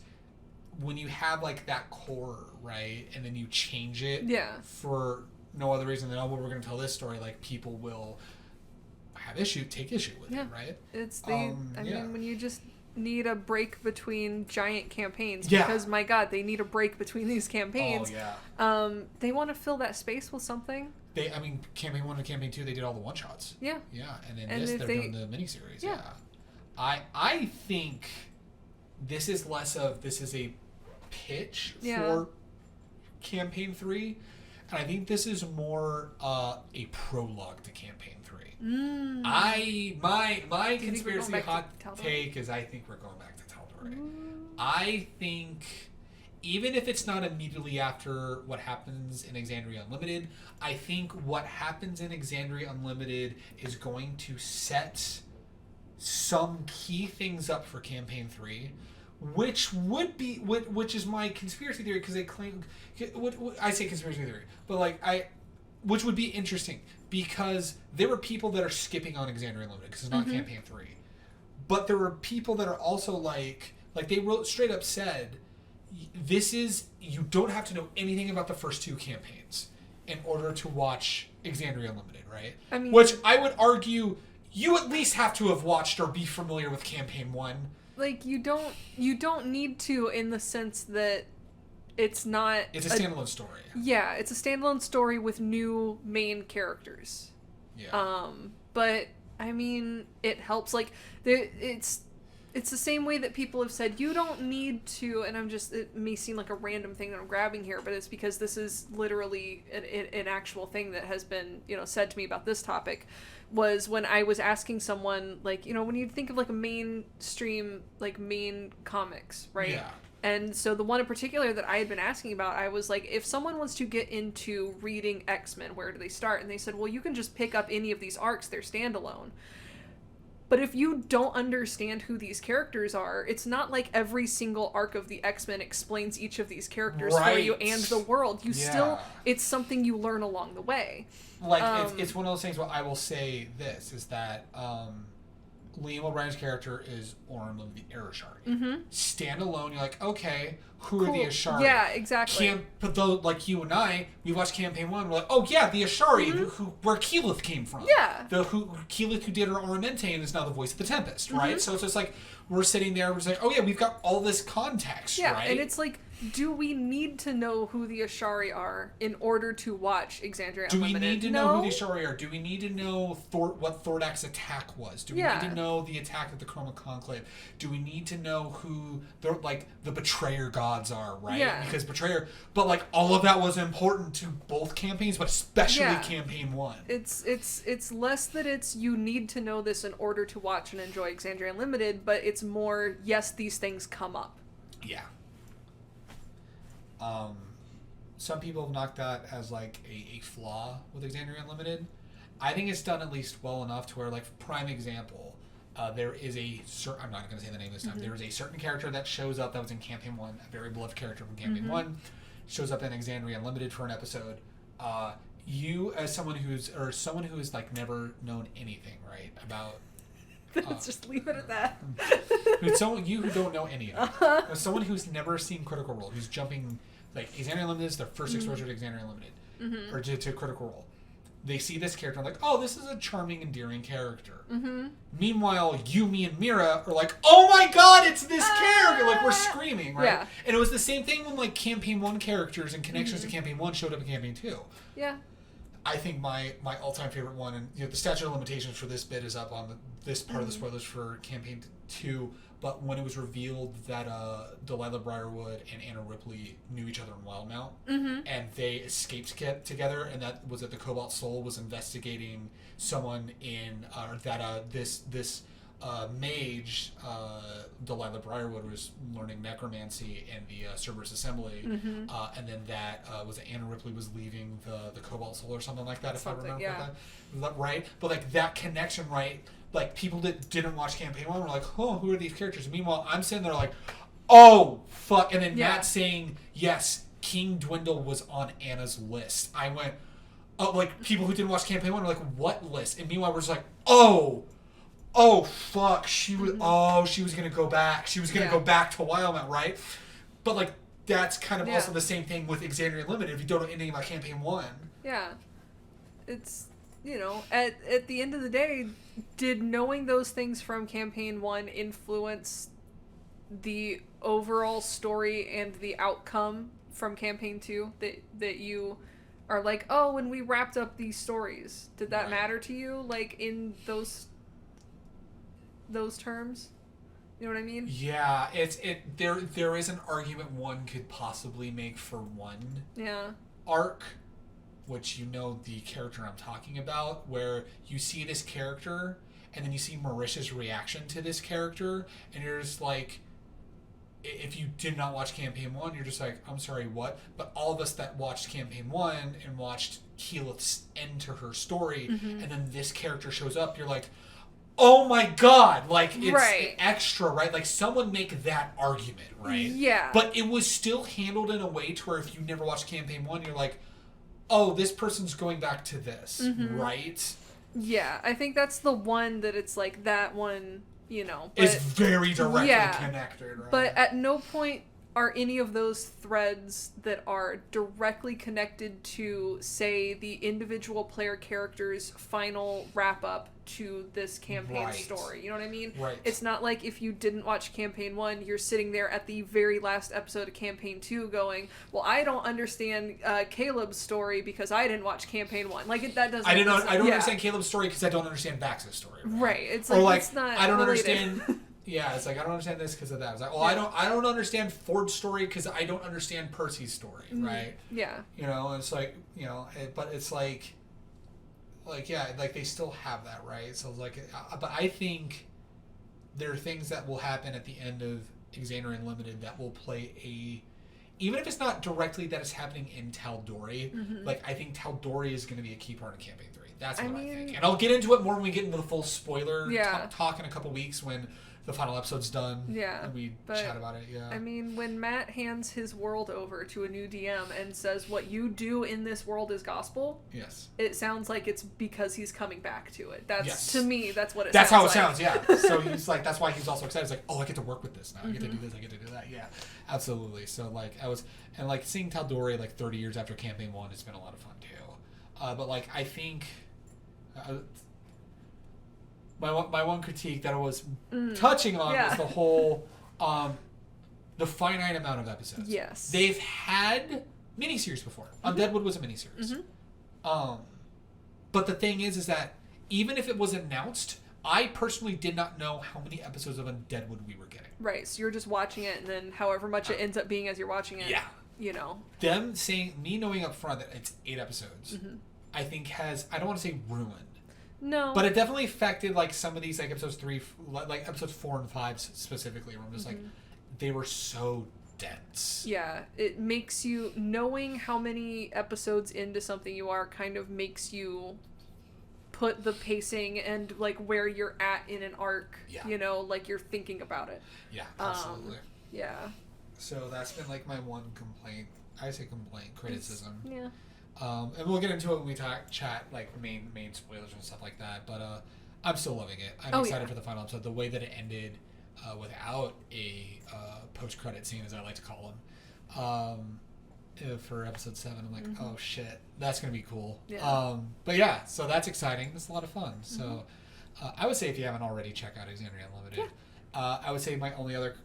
when you have like that core, right, and then you change it for no other reason than, oh, well, we're going to tell this story, like people will take issue with it, right? It's I mean, when you just need a break between giant campaigns, because my God, they need a break between these campaigns. Oh, yeah. They want to fill that space with something. Campaign 1 and Campaign 2, they did all the one-shots. Yeah. Yeah, and then they're doing the miniseries. Yeah. I think this is a pitch for Campaign 3, and I think this is more a prologue to Campaign 3. My conspiracy hot take is I think we're going back to Tal'Dorei. I think even if it's not immediately after what happens in Exandria Unlimited, I think what happens in Exandria Unlimited is going to set some key things up for Campaign 3. Which is my conspiracy theory, because they claim, I say conspiracy theory, but which would be interesting, because there were people that are skipping on Exandria Unlimited because it's not Campaign 3, but there were people that are also like they straight up said, you don't have to know anything about the first 2 campaigns in order to watch Exandria Unlimited, right? I mean, which I would argue you at least have to have watched or be familiar with Campaign 1. Like, you don't need to, in the sense that it's not... It's a standalone story. Yeah, it's a standalone story with new main characters. Yeah. But, I mean, it helps. Like, it's the same way that people have said, you don't need to, and it may seem like a random thing that I'm grabbing here, but it's because this is literally an actual thing that has been, said to me about this topic. Was when I was asking someone, like, when you think of, like, a mainstream, like, main comics, right? Yeah. And so the one in particular that I had been asking about, I was like, if someone wants to get into reading X-Men, where do they start? And they said, well, you can just pick up any of these arcs, they're standalone. But if you don't understand who these characters are, it's not like every single arc of the X-Men explains each of these characters for you and the world. It's something you learn along the way. Like, it's one of those things where I will say this, is that Liam O'Brien's character is Orm of the Ashari. Stand alone, you're like, okay, who are the Ashari? Yeah, exactly. But though, like you and I, we watched Campaign 1, we're like, oh yeah, the Ashari, where Keyleth came from. Yeah. Keyleth who did her Armamente and is now the voice of the Tempest, right? So it's just like, we're sitting there, we're just like, oh yeah, we've got all this context, right? Yeah, and it's like, do we need to know who the Ashari are in order to watch Exandria Unlimited? Do we need to know who the Ashari are? Do we need to know what Thordak's attack was? Do we need to know the attack of the Chroma Conclave? Do we need to know who the betrayer gods are, right? Yeah. Because but like all of that was important to both campaigns, but especially Campaign 1. It's less that it's you need to know this in order to watch and enjoy Exandria Unlimited, but it's more, yes, these things come up. Yeah. Some people have knocked that as like a flaw with Exandria Unlimited. I think it's done at least well enough to where, like, prime example, there is I'm not going to say the name this time. There is a certain character that shows up that was in Campaign 1, a very beloved character from Campaign 1, shows up in Exandria Unlimited for an episode. You, as someone who has like never known anything, right, about Let's just leave it at that. You who don't know any of it. As someone who's never seen Critical Role, who's jumping, like, Exandria Unlimited is their first exposure to Exandria Unlimited, or to Critical Role. They see this character and like, oh, this is a charming, endearing character. Meanwhile, me and Mira are like, oh my god, it's this character! Like, we're screaming, right? Yeah. And it was the same thing when, like, Campaign 1 characters and connections to Campaign 1 showed up in Campaign 2. Yeah. I think my all-time favorite one, and the statute of limitations for this bit is up on this part of the spoilers for Campaign 2, but when it was revealed that Delilah Briarwood and Anna Ripley knew each other in Wildmount, and they escaped together, and that was that the Cobalt Soul was investigating someone in this mage, Delilah Briarwood, was learning necromancy in the Cerberus Assembly, and then that was Anna Ripley was leaving the Cobalt Soul or something like that, if I remember that, right? But like that connection, right? Like, people that didn't watch Campaign 1 were like, oh, who are these characters? Meanwhile, I'm sitting there like, oh, fuck. And then Matt saying, yes, King Dwindle was on Anna's list. I went, oh, like, people who didn't watch Campaign 1 were like, what list? And meanwhile, we're just like, oh, fuck. She was, she was going to go back. She was going to go back to Wildmount, right? But, like, that's kind of also the same thing with Exandria Unlimited if you don't know anything about Campaign 1. Yeah. It's... You know, at the end of the day, did knowing those things from Campaign 1 influence the overall story and the outcome from Campaign 2? That you are like, oh, when we wrapped up these stories, did that matter to you? Like, in those terms? You know what I mean? Yeah, there is an argument one could possibly make for one arc, which you know the character I'm talking about, where you see this character and then you see Marisha's reaction to this character, and you're just like, if you did not watch Campaign 1, you're just like, I'm sorry, what? But all of us that watched Campaign 1 and watched Keyleth's end to her story, and then this character shows up, you're like, oh my god, like, it's extra, right? Like, someone make that argument, right? Yeah. But it was still handled in a way to where if you never watched Campaign 1, you're like, oh, this person's going back to this, right? Yeah, I think that's the one that it's like, that one, you know. Is very directly connected, right? But at no point are any of those threads that are directly connected to, say, the individual player character's final wrap-up to this campaign story. You know what I mean? Right. It's not like if you didn't watch Campaign 1, you're sitting there at the very last episode of Campaign 2 going, well, I don't understand Caleb's story because I didn't watch Campaign 1. Like, that doesn't... I don't understand Caleb's story because I don't understand Bax's story. Right. It's like, it's not I don't related. Understand... Yeah, it's like, I don't understand this because of that. It's like, well, I don't understand Ford's story because I don't understand Percy's story, right? Yeah. You know, it's like, you know, but it's like, yeah, like, they still have that, right? So, like, but I think there are things that will happen at the end of Exandria Unlimited that will play even if it's not directly that it's happening in Tal'Dorei, like, I think Tal'Dorei is going to be a key part of Campaign 3. That's what I think. And I'll get into it more when we get into the full spoiler talk in a couple weeks when the final episode's done. Yeah. And we chat about it, yeah. I mean, when Matt hands his world over to a new DM and says, what you do in this world is gospel, yes, it sounds like it's because he's coming back to it. That's, yes. to me, that's what it that's sounds like. That's how it sounds, yeah. So he's like, that's why he's also excited. He's like, oh, I get to work with this now. I get to do this, I get to do that. Yeah, absolutely. So, like, and, like, seeing Tal'Dorei, like, 30 years after Campaign 1 has been a lot of fun, too. But, like, I think... my one critique that I was touching on was the whole... the finite amount of episodes. Yes. They've had miniseries before. Undeadwood was a miniseries. But the thing is that even if it was announced, I personally did not know how many episodes of Undeadwood we were getting. Right, so you're just watching it, and then however much it ends up being as you're watching it, you know. Them saying, me knowing up front that it's 8 episodes, I think has, I don't want to say ruined. No. But it definitely affected, like, some of these, like, episodes 3, like, episodes 4 and 5 specifically, where I'm just like, they were so dense. Yeah, it makes you, knowing how many episodes into something you are kind of makes you put the pacing and, like, where you're at in an arc, you know, like, you're thinking about it. Yeah, absolutely. Yeah. So that's been, like, my one complaint. I say complaint, criticism. Yeah. And we'll get into it when we chat, like, main spoilers and stuff like that. But I'm still loving it. I'm excited for the final episode. The way that it ended without a post-credit scene, as I like to call them, for episode 7, I'm like, oh shit, that's gonna be cool. Yeah. But yeah, so that's exciting. It's a lot of fun. So I would say if you haven't already, check out Exandria Unlimited. Yeah. I would say my only other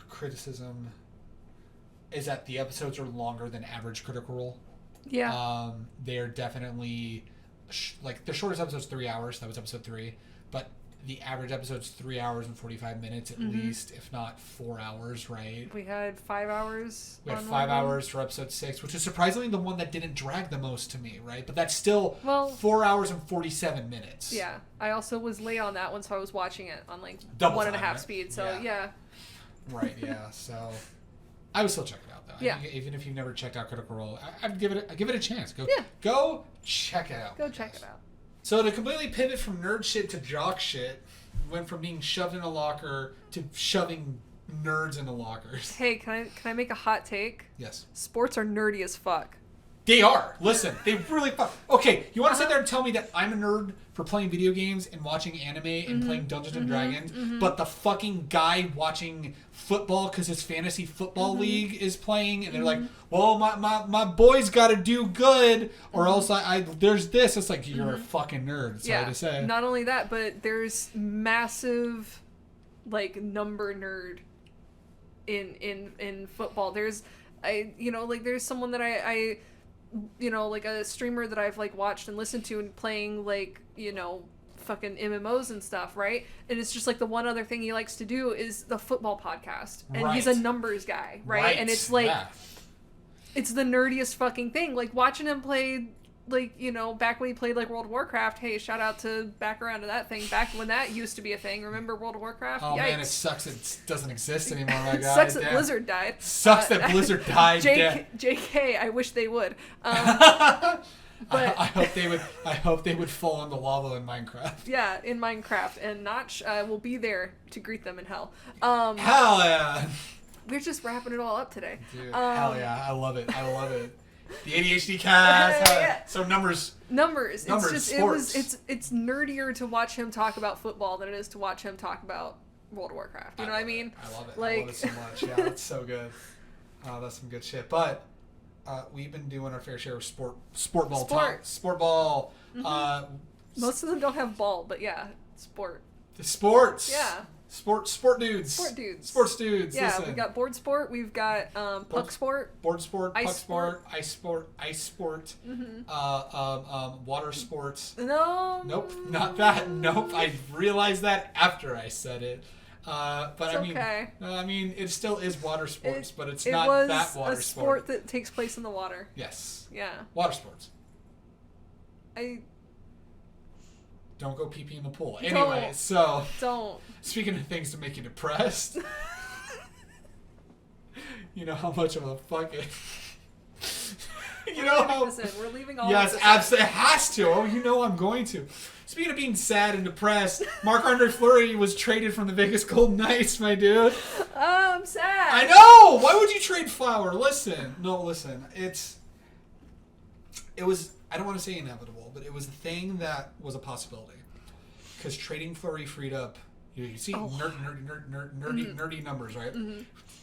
criticism is that the episodes are longer than average Critical Role. Yeah. They are definitely like the shortest episode's 3 hours. That was episode 3, but the average episode's 3 hours and 45 minutes at least, if not 4 hours, right? We had 5 hours. We had 5 hours for episode 6, which is surprisingly the one that didn't drag the most to me, right? But that's still 4 hours and 47 minutes. Yeah. I also was late on that one, so I was watching it on like double 1.5 time, speed. So yeah. Right. Yeah. So I would still check it out though. Yeah. I think even if you've never checked out Critical Role, I'd give it a chance. Go check it out. Go check it out. So to completely pivot from nerd shit to jock shit, went from being shoved in a locker to shoving nerds into lockers. Hey, can I make a hot take? Yes. Sports are nerdy as fuck. They are. Listen, they really fuck. Okay, you want to sit there and tell me that I'm a nerd for playing video games and watching anime and playing Dungeons and Dragons, but the fucking guy watching football because his fantasy football league is playing, and they're like, well, my boy's got to do good, or else I there's this. It's like, you're a fucking nerd. Sorry to say. Not only that, but there's massive, like, number nerd in football. There's, there's someone that I like a streamer that I've like watched and listened to and playing like, fucking MMOs and stuff, right? And it's just like the one other thing he likes to do is the football podcast. And he's a numbers guy, right? And it's like, it's the nerdiest fucking thing. Like watching him play, like, back when he played like World of Warcraft, hey, shout out to back around to that thing, back when that used to be a thing. Remember World of Warcraft? Oh, Yikes. man, it sucks it doesn't exist anymore, my guy. Sucks that Blizzard died. Sucks that Blizzard died. JK, I wish they would. But I hope they would fall into lava in Minecraft. Yeah, in Minecraft, and Notch will be there to greet them in hell. Hell yeah! We're just wrapping it all up today. Dude, hell yeah! I love it. The ADHD cast. So numbers. It's just sports. it's nerdier to watch him talk about football than it is to watch him talk about World of Warcraft. You know what I mean? I love it. Like, I love it so much. Yeah, that's so good. That's some good shit. But we've been doing our fair share of sport ball. Most of them don't have ball, but yeah, sport. The sports. Yeah. Sports dudes. Sports dudes. Yeah, Listen. we've got board sport. We've got puck sport. Board sport. Ice puck sport. Ice sport. Ice sport. Water sports. No. Nope, not that. Nope, I realized that after I said it. But it's I mean, it still is water sports, but it's not that water sport. It was a sport that takes place in the water. Yes. Yeah. Water sports. Don't go pee-pee in the pool. Anyway, so... Don't. Speaking of things to make you depressed, you know how much of a fucking... You know how? We're leaving all. Yes, of this absolutely. It has to. Oh, you know I'm going to. Speaking of being sad and depressed, Marc-Andre Fleury was traded from the Vegas Golden Knights, my dude. I'm sad. I know. Why would you trade Flower? Listen. It was. I don't want to say inevitable, but it was a thing that was a possibility. Because trading Fleury freed up. You see nerdy numbers, right? Mm-hmm.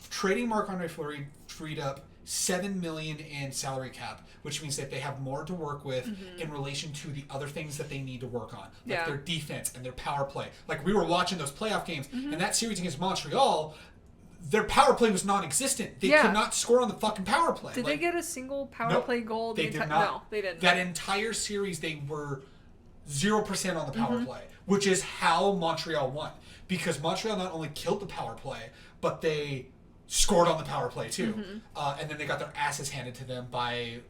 Trading Marc-Andre Fleury freed up $7 million in salary cap, which means that they have more to work with in relation to the other things that they need to work on, like their defense and their power play. Like we were watching those playoff games, and that series against Montreal, their power play was non-existent. They could not score on the fucking power play. Did they get a single power play goal? They did not. No, they didn't. That entire series, they were 0% on the power play, which is how Montreal won. Because Montreal not only killed the power play, but they scored on the power play too. And then they got their asses handed to them by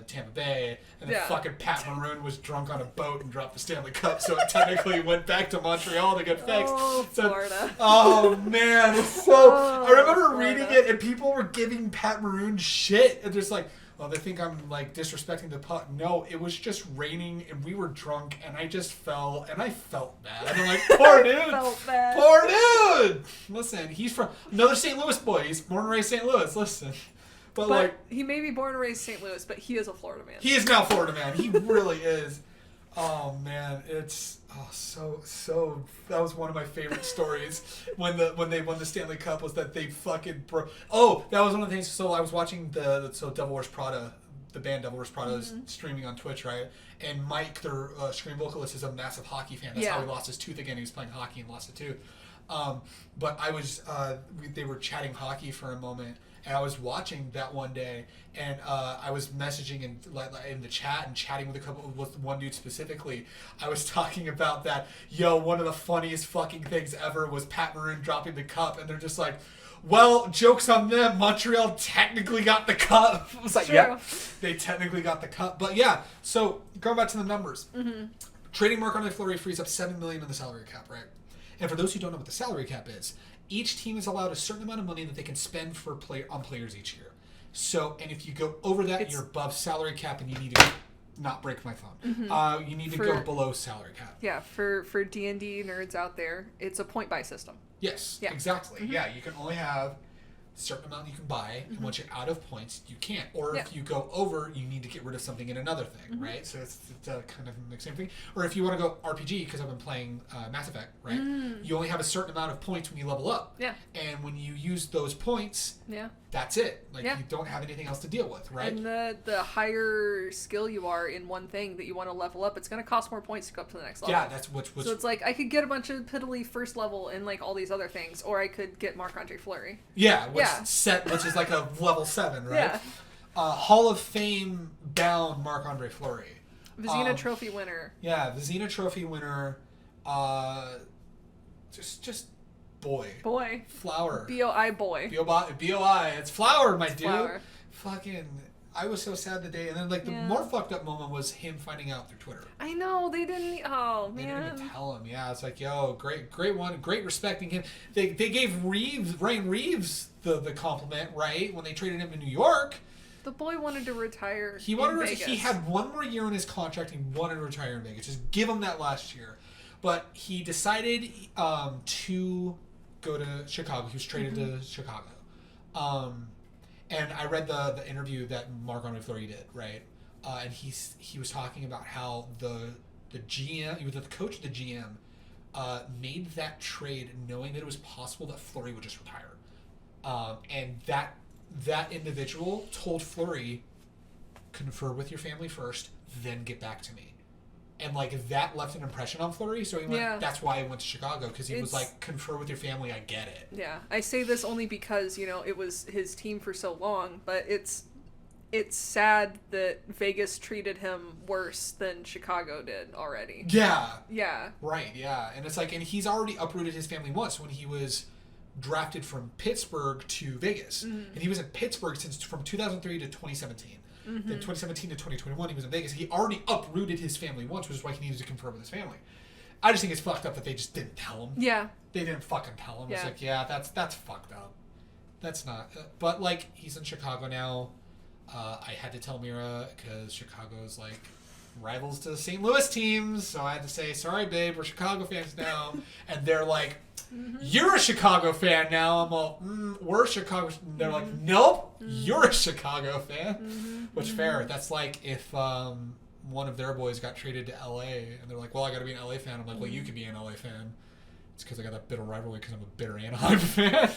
Tampa Bay. And then fucking Pat Maroon was drunk on a boat and dropped the Stanley Cup, so it technically went back to Montreal to get fixed. Oh, Florida. Oh, man. I remember reading it, and people were giving Pat Maroon shit. And just like, well, they think I'm like disrespecting the puck. No, it was just raining and we were drunk and I just fell and I felt bad. And I'm like, poor dude. Felt bad. Poor dude. Listen, he's from another St. Louis boy. He's born and raised St. Louis. Listen. But like, he may be born and raised St. Louis, but he is a Florida man. He is now Florida man. He really is. Oh man, it's so. That was one of my favorite stories when they won the Stanley Cup was that they fucking broke. Oh, that was one of the things. So I was watching the Devil Wears Prada, the band Devil Wears Prada is streaming on Twitch, right? And Mike, their scream vocalist, is a massive hockey fan. That's how he lost his tooth again. He was playing hockey and lost a tooth. But I was they were chatting hockey for a moment. And I was watching that one day, and I was messaging in the chat and chatting with one dude specifically. I was talking about that. One of the funniest fucking things ever was Pat Maroon dropping the cup, and they're just like, "Well, joke's on them. Montreal technically got the cup." I was like, "Yep, they technically got the cup." But yeah, so going back to the numbers, trading Marc-Andre Fleury frees up $7 million in the salary cap, right? And for those who don't know what the salary cap is, each team is allowed a certain amount of money that they can spend on players each year. So, and if you go over that, you're above salary cap, and you need to not break my phone. You need to go below salary cap. Yeah, for D&D nerds out there, it's a point buy system. Yes, exactly. Yeah, you can only have a certain amount you can buy, and once you're out of points, you can't. Or if you go over, you need to get rid of something in another thing, right? So it's kind of the same thing. Or if you want to go RPG, because I've been playing Mass Effect, right? You only have a certain amount of points when you level up. Yeah. And when you use those points, that's it. Like, you don't have anything else to deal with, right? And the higher skill you are in one thing that you want to level up, it's going to cost more points to go up to the next level. Yeah, that's what's... So it's like, I could get a bunch of piddly first level and like all these other things, or I could get Marc-Andre Fleury. Yeah, which is like a level 7, right? Yeah. Hall of Fame bound Marc-Andre Fleury. Vizina Trophy winner. Yeah, Vizina Trophy winner. Just boy. Flower. B-O-I boy. B-O-I. It's Flower, my dude. Flower. Fucking... I was so sad the day, and then like the more fucked up moment was him finding out through Twitter. I know they didn't. Oh man, they didn't even tell him. Yeah, it's like, great one, great respecting him. They gave Ryan Reeves the compliment, right, when they traded him to New York. The boy wanted to retire. He had one more year in his contract. He wanted to retire in Vegas. Just give him that last year, but he decided to go to Chicago. He was traded to Chicago. And I read the interview that Marc-Andre Fleury did, right? And he was talking about how the GM, he was the coach of the GM, made that trade knowing that it was possible that Fleury would just retire. And that individual told Fleury, confer with your family first, then get back to me. And like that left an impression on Fleury, so he went. That's why he went to Chicago, because he was like, confer with your family. I get it. Yeah, I say this only because it was his team for so long, but it's sad that Vegas treated him worse than Chicago did already. Yeah. Yeah. Right. Yeah, and it's like, and he's already uprooted his family once when he was drafted from Pittsburgh to Vegas, and he was in Pittsburgh from 2003 to 2017. Then 2017 to 2021, he was in Vegas. He already uprooted his family once, which is why he needed to confer with his family. I just think it's fucked up that they just didn't tell him. Yeah. They didn't fucking tell him. Yeah. It's like, that's fucked up. That's not... but, like, he's in Chicago now. I had to tell Mira because Chicago's like rivals to the St. Louis teams, so I had to say, sorry, babe, we're Chicago fans now. And they're like, you're a Chicago fan now. I'm all, we're Chicago. And they're like, nope, you're a Chicago fan. Which fair. That's like if one of their boys got traded to LA, and they're like, well, I got to be an LA fan. I'm like, well, you could be an LA fan. It's because I got that bitter rivalry because I'm a bitter Anaheim fan.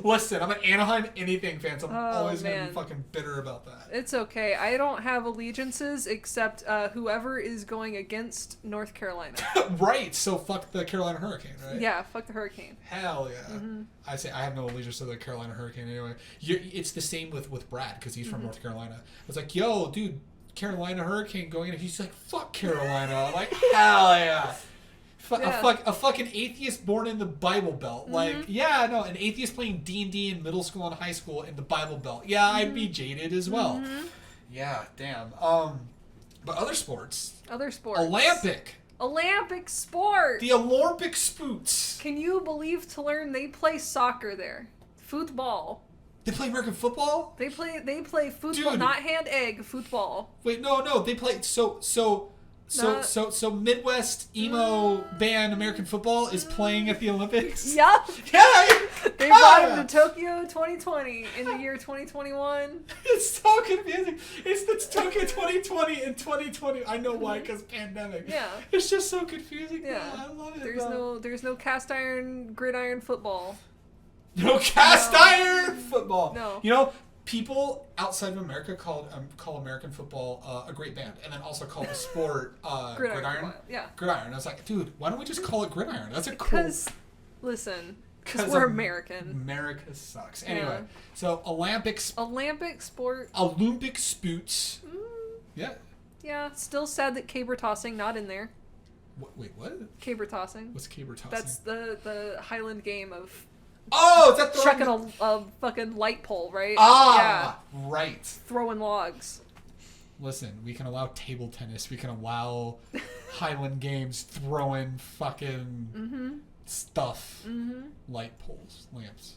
Listen, I'm an Anaheim anything fan, so I'm always going to be fucking bitter about that. It's okay. I don't have allegiances except whoever is going against North Carolina. Right, so fuck the Carolina Hurricane, right? Yeah, fuck the Hurricane. Hell yeah. I say I have no allegiance to the Carolina Hurricane anyway. It's the same with Brad because he's from North Carolina. It's like, yo, dude, Carolina Hurricane going in. He's like, fuck Carolina. I'm like, hell yeah. A fucking atheist born in the Bible Belt. Like, yeah, no, an atheist playing D&D in middle school and high school in the Bible Belt. Yeah, I'd be jaded as well. Yeah, damn. But other sports. Olympic sport. The Olympic spoots. Can you believe to learn they play soccer there? Football. They play American football? They play football, dude. Not hand egg, football. Wait, no, they play So Midwest emo band American football is playing at the Olympics? Yep. Yeah. They brought him to Tokyo 2020 in the year 2021. It's so confusing. It's Tokyo 2020 and 2020. I know why, because pandemic. Yeah. It's just so confusing. Yeah. I love it. There's no cast iron, gridiron football. No cast iron football. No. You know, people outside of America call American football a great band, and then also call the sport gridiron. Yeah. Gridiron. I was like, dude, why don't we just call it gridiron? That's a cool. Because we're American. America sucks. Anyway, so Olympic sport. Olympic spoots. Yeah. Yeah. Still sad that caber tossing not in there. Wait, what? Caber tossing. What's caber tossing? That's the Highland game of. Oh, is that chucking a fucking light pole, right? Ah, yeah. Right. Throwing logs. Listen, we can allow table tennis. We can allow Highland games throwing fucking stuff. Light poles, lamps.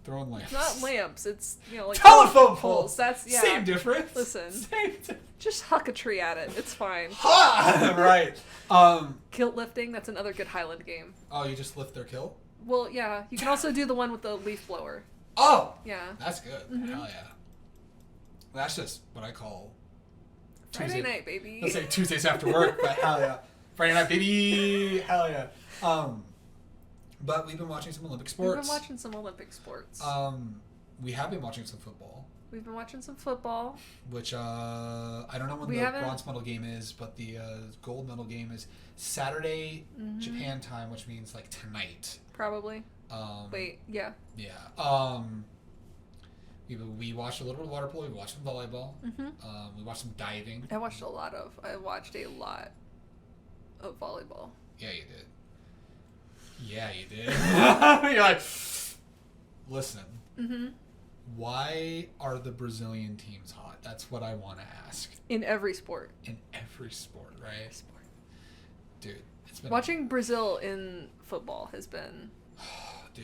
Throwing lamps. Not lamps. It's like telephone poles. That's same difference. Listen, same difference. Just huck a tree at it. It's fine. Ha! Right. Kilt lifting. That's another good Highland game. Oh, you just lift their kilt? Well, yeah. You can also do the one with the leaf blower. Oh! Yeah. That's good. Hell yeah. That's just what I call Friday night, baby. Let's say Tuesdays after work, but hell yeah. Friday night, baby! Hell yeah. But we've been watching some Olympic sports. We have been watching some football. We've been watching some football. Which, I don't know when the bronze medal game is, but the gold medal game is Saturday, Japan time, which means like tonight. Probably. Wait, yeah. Yeah. We watched a little bit of water polo. We watched some volleyball. We watched some diving. I watched a lot of volleyball. Yeah, you did. You're like, listen. Why are the Brazilian teams hot? That's what I want to ask. In every sport, right? Dude, it's been watching Brazil in football has been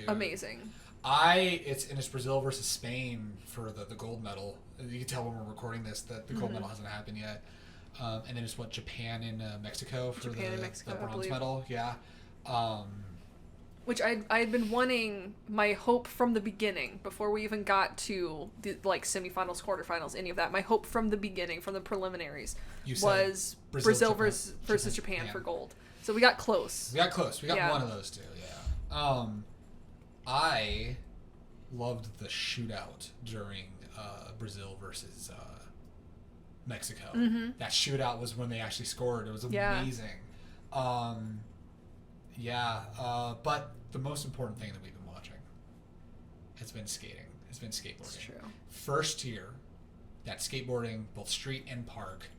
amazing. It's Brazil versus Spain for the gold medal. You can tell when we're recording this that the gold medal hasn't happened yet. And then it's Japan and Mexico for the bronze medal. Yeah. Which I had been wanting. My hope from the beginning, before we even got to the semifinals, quarterfinals, any of that. My hope from the beginning, from the preliminaries, was Brazil versus Japan for gold. So we got close. We got one of those two. Yeah. I loved the shootout during Brazil versus Mexico. That shootout was when they actually scored. It was amazing. But the most important thing that we've been watching has been skating. Has been skateboarding. That's true. First year that skateboarding, both street and park,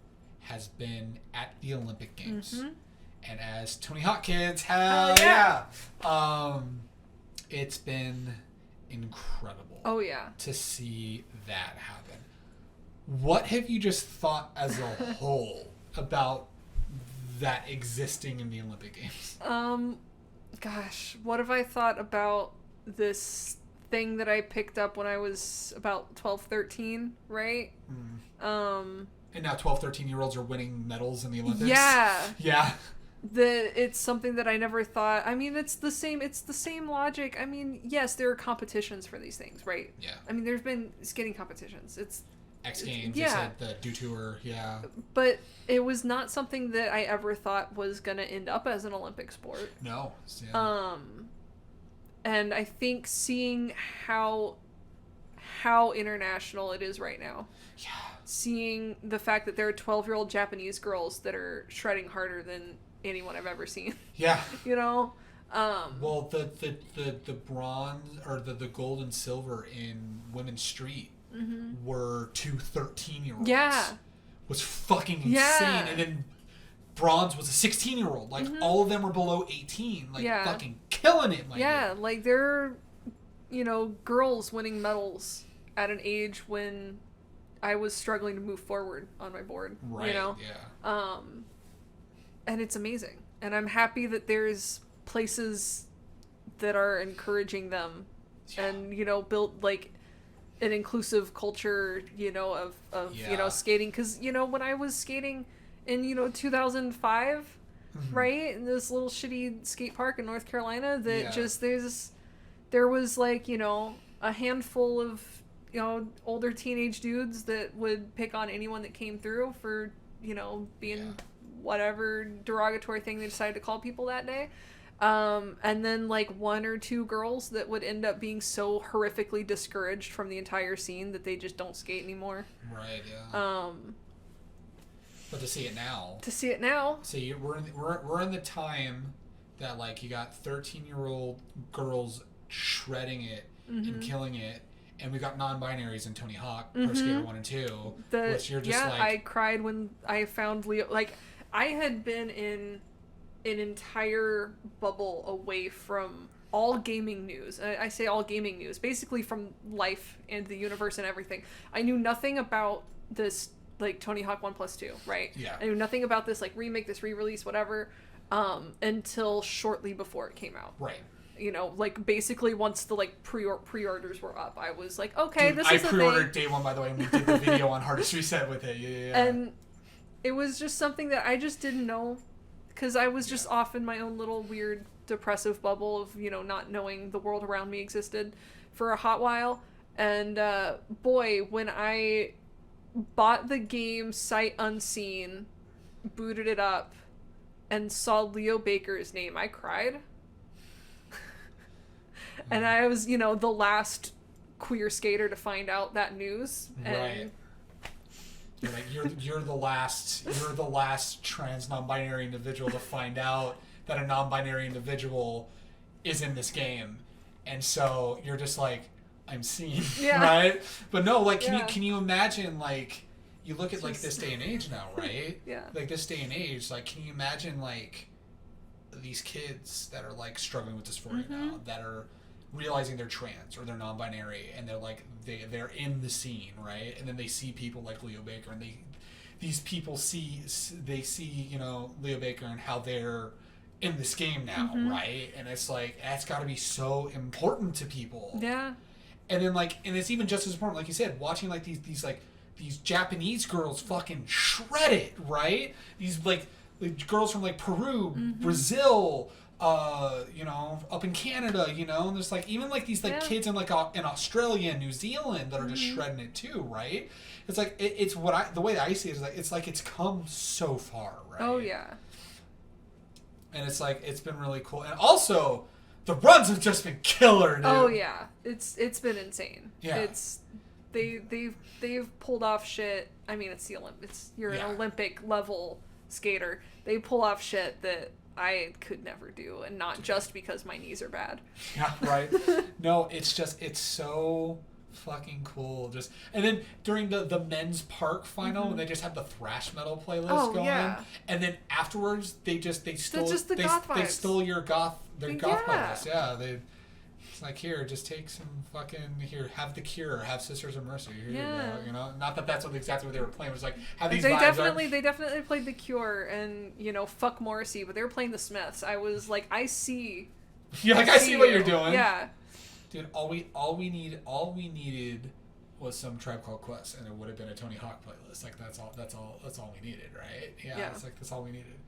has been at the Olympic Games. And as Tony Hawk kids, hell yeah! It's been incredible. Oh yeah. To see that happen. What have you just thought as a whole about that existing in the Olympic Games? Gosh, what have I thought about this thing that I picked up when I was about 12, 13, right? And now 12, 13-year-olds are winning medals in the Olympics. Yeah. Yeah. It's something that I never thought. I mean, it's the same logic. I mean, yes, there are competitions for these things, right? Yeah. I mean, there's been skating competitions. It's X Games, yeah. The Do Tour, yeah. But it was not something that I ever thought was going to end up as an Olympic sport. No. Yeah. And I think seeing how international it is right now. Yeah. Seeing the fact that there are 12-year-old Japanese girls that are shredding harder than anyone I've ever seen. Yeah. You know? Well, the bronze or the gold and silver in women's street were 2 13-year-olds. Yeah. Was fucking insane. Yeah. And then bronze was a 16-year-old. Like, all of them were below 18. Like, fucking killing it. Yeah, like, there are, you know, girls winning medals at an age when I was struggling to move forward on my board. Right, you know? Yeah. And it's amazing. And I'm happy that there's places that are encouraging them and, you know, build, like, an inclusive culture, you know, of you know, skating. Because, you know, when I was skating in, you know, 2005, right, in this little shitty skate park in North Carolina, that just, there was, like, you know, a handful of, you know, older teenage dudes that would pick on anyone that came through for, you know, being whatever derogatory thing they decided to call people that day. And then, like, 1 or 2 girls that would end up being so horrifically discouraged from the entire scene that they just don't skate anymore. Right, yeah. But to see it now. See, we're in the time that, like, you got 13-year-old girls shredding it and killing it, and we got non-binaries in Tony Hawk, Pro Skater 1 and 2, which you're just like... I cried when I found Leo. Like, I had been in an entire bubble away from all gaming news. I say all gaming news, basically from life and the universe and everything. I knew nothing about this, like, Tony Hawk 1+2, right? Yeah. I knew nothing about this, like, remake, this re-release, whatever, until shortly before it came out. Right. You know, like, basically once the, like, pre-orders were up, I was like, okay, Dude, this is the thing. I pre-ordered day 1, by the way, and we did the video on Hardest Reset with it. Yeah. And it was just something that I just didn't know, because I was just off in my own little weird depressive bubble of, you know, not knowing the world around me existed for a hot while. And boy, when I bought the game sight unseen, booted it up, and saw Leo Baker's name, I cried. And I was, you know, the last queer skater to find out that news. And right. You're like, you're the last trans non-binary individual to find out that a non-binary individual is in this game, and so you're just like, I'm seen, right? But no, like, can you imagine, like, you look at, like, this day and age now, right? Like, this day and age, like, can you imagine, like, these kids that are, like, struggling with dysphoria now, that are realizing they're trans or they're non-binary, and they're like, they're in the scene, right? And then they see people like Leo Baker, and these people see, you know, Leo Baker and how they're in this game now, right? And it's like, that's got to be so important to people. Yeah. And then, like, and it's even just as important, like you said, watching, like, these Japanese girls fucking shred it, right? These, like girls from, like, Peru, Brazil, you know, up in Canada, you know, and there's, like, even, like, these, like, kids in, like, in Australia and New Zealand that are just shredding it too, right? It's like, it's the way that I see it is like, it's come so far, right? Oh, yeah. And it's like, it's been really cool. And also, the runs have just been killer, dude. Oh, yeah. It's been insane. Yeah. They've pulled off shit. I mean, it's the Olympics. You're an Olympic level skater. They pull off shit that I could never do, and not just because my knees are bad. Yeah, right. No, it's so fucking cool. And then during the men's park final, when they just had the thrash metal playlist going, and then afterwards they stole they stole your goth playlist. Yeah, it's like, here, just take some fucking, have The Cure, have Sisters of Mercy. Here you go. You know, not that that's exactly what they were playing. It was like, have these. They definitely played The Cure and, you know, fuck Morrissey, but they were playing the Smiths. I was like, I see. You're like, I see what you're doing. Yeah. Dude, all we needed was some Tribe Called Quest, and it would have been a Tony Hawk playlist. Like that's all we needed, right? Yeah. It's like that's all we needed.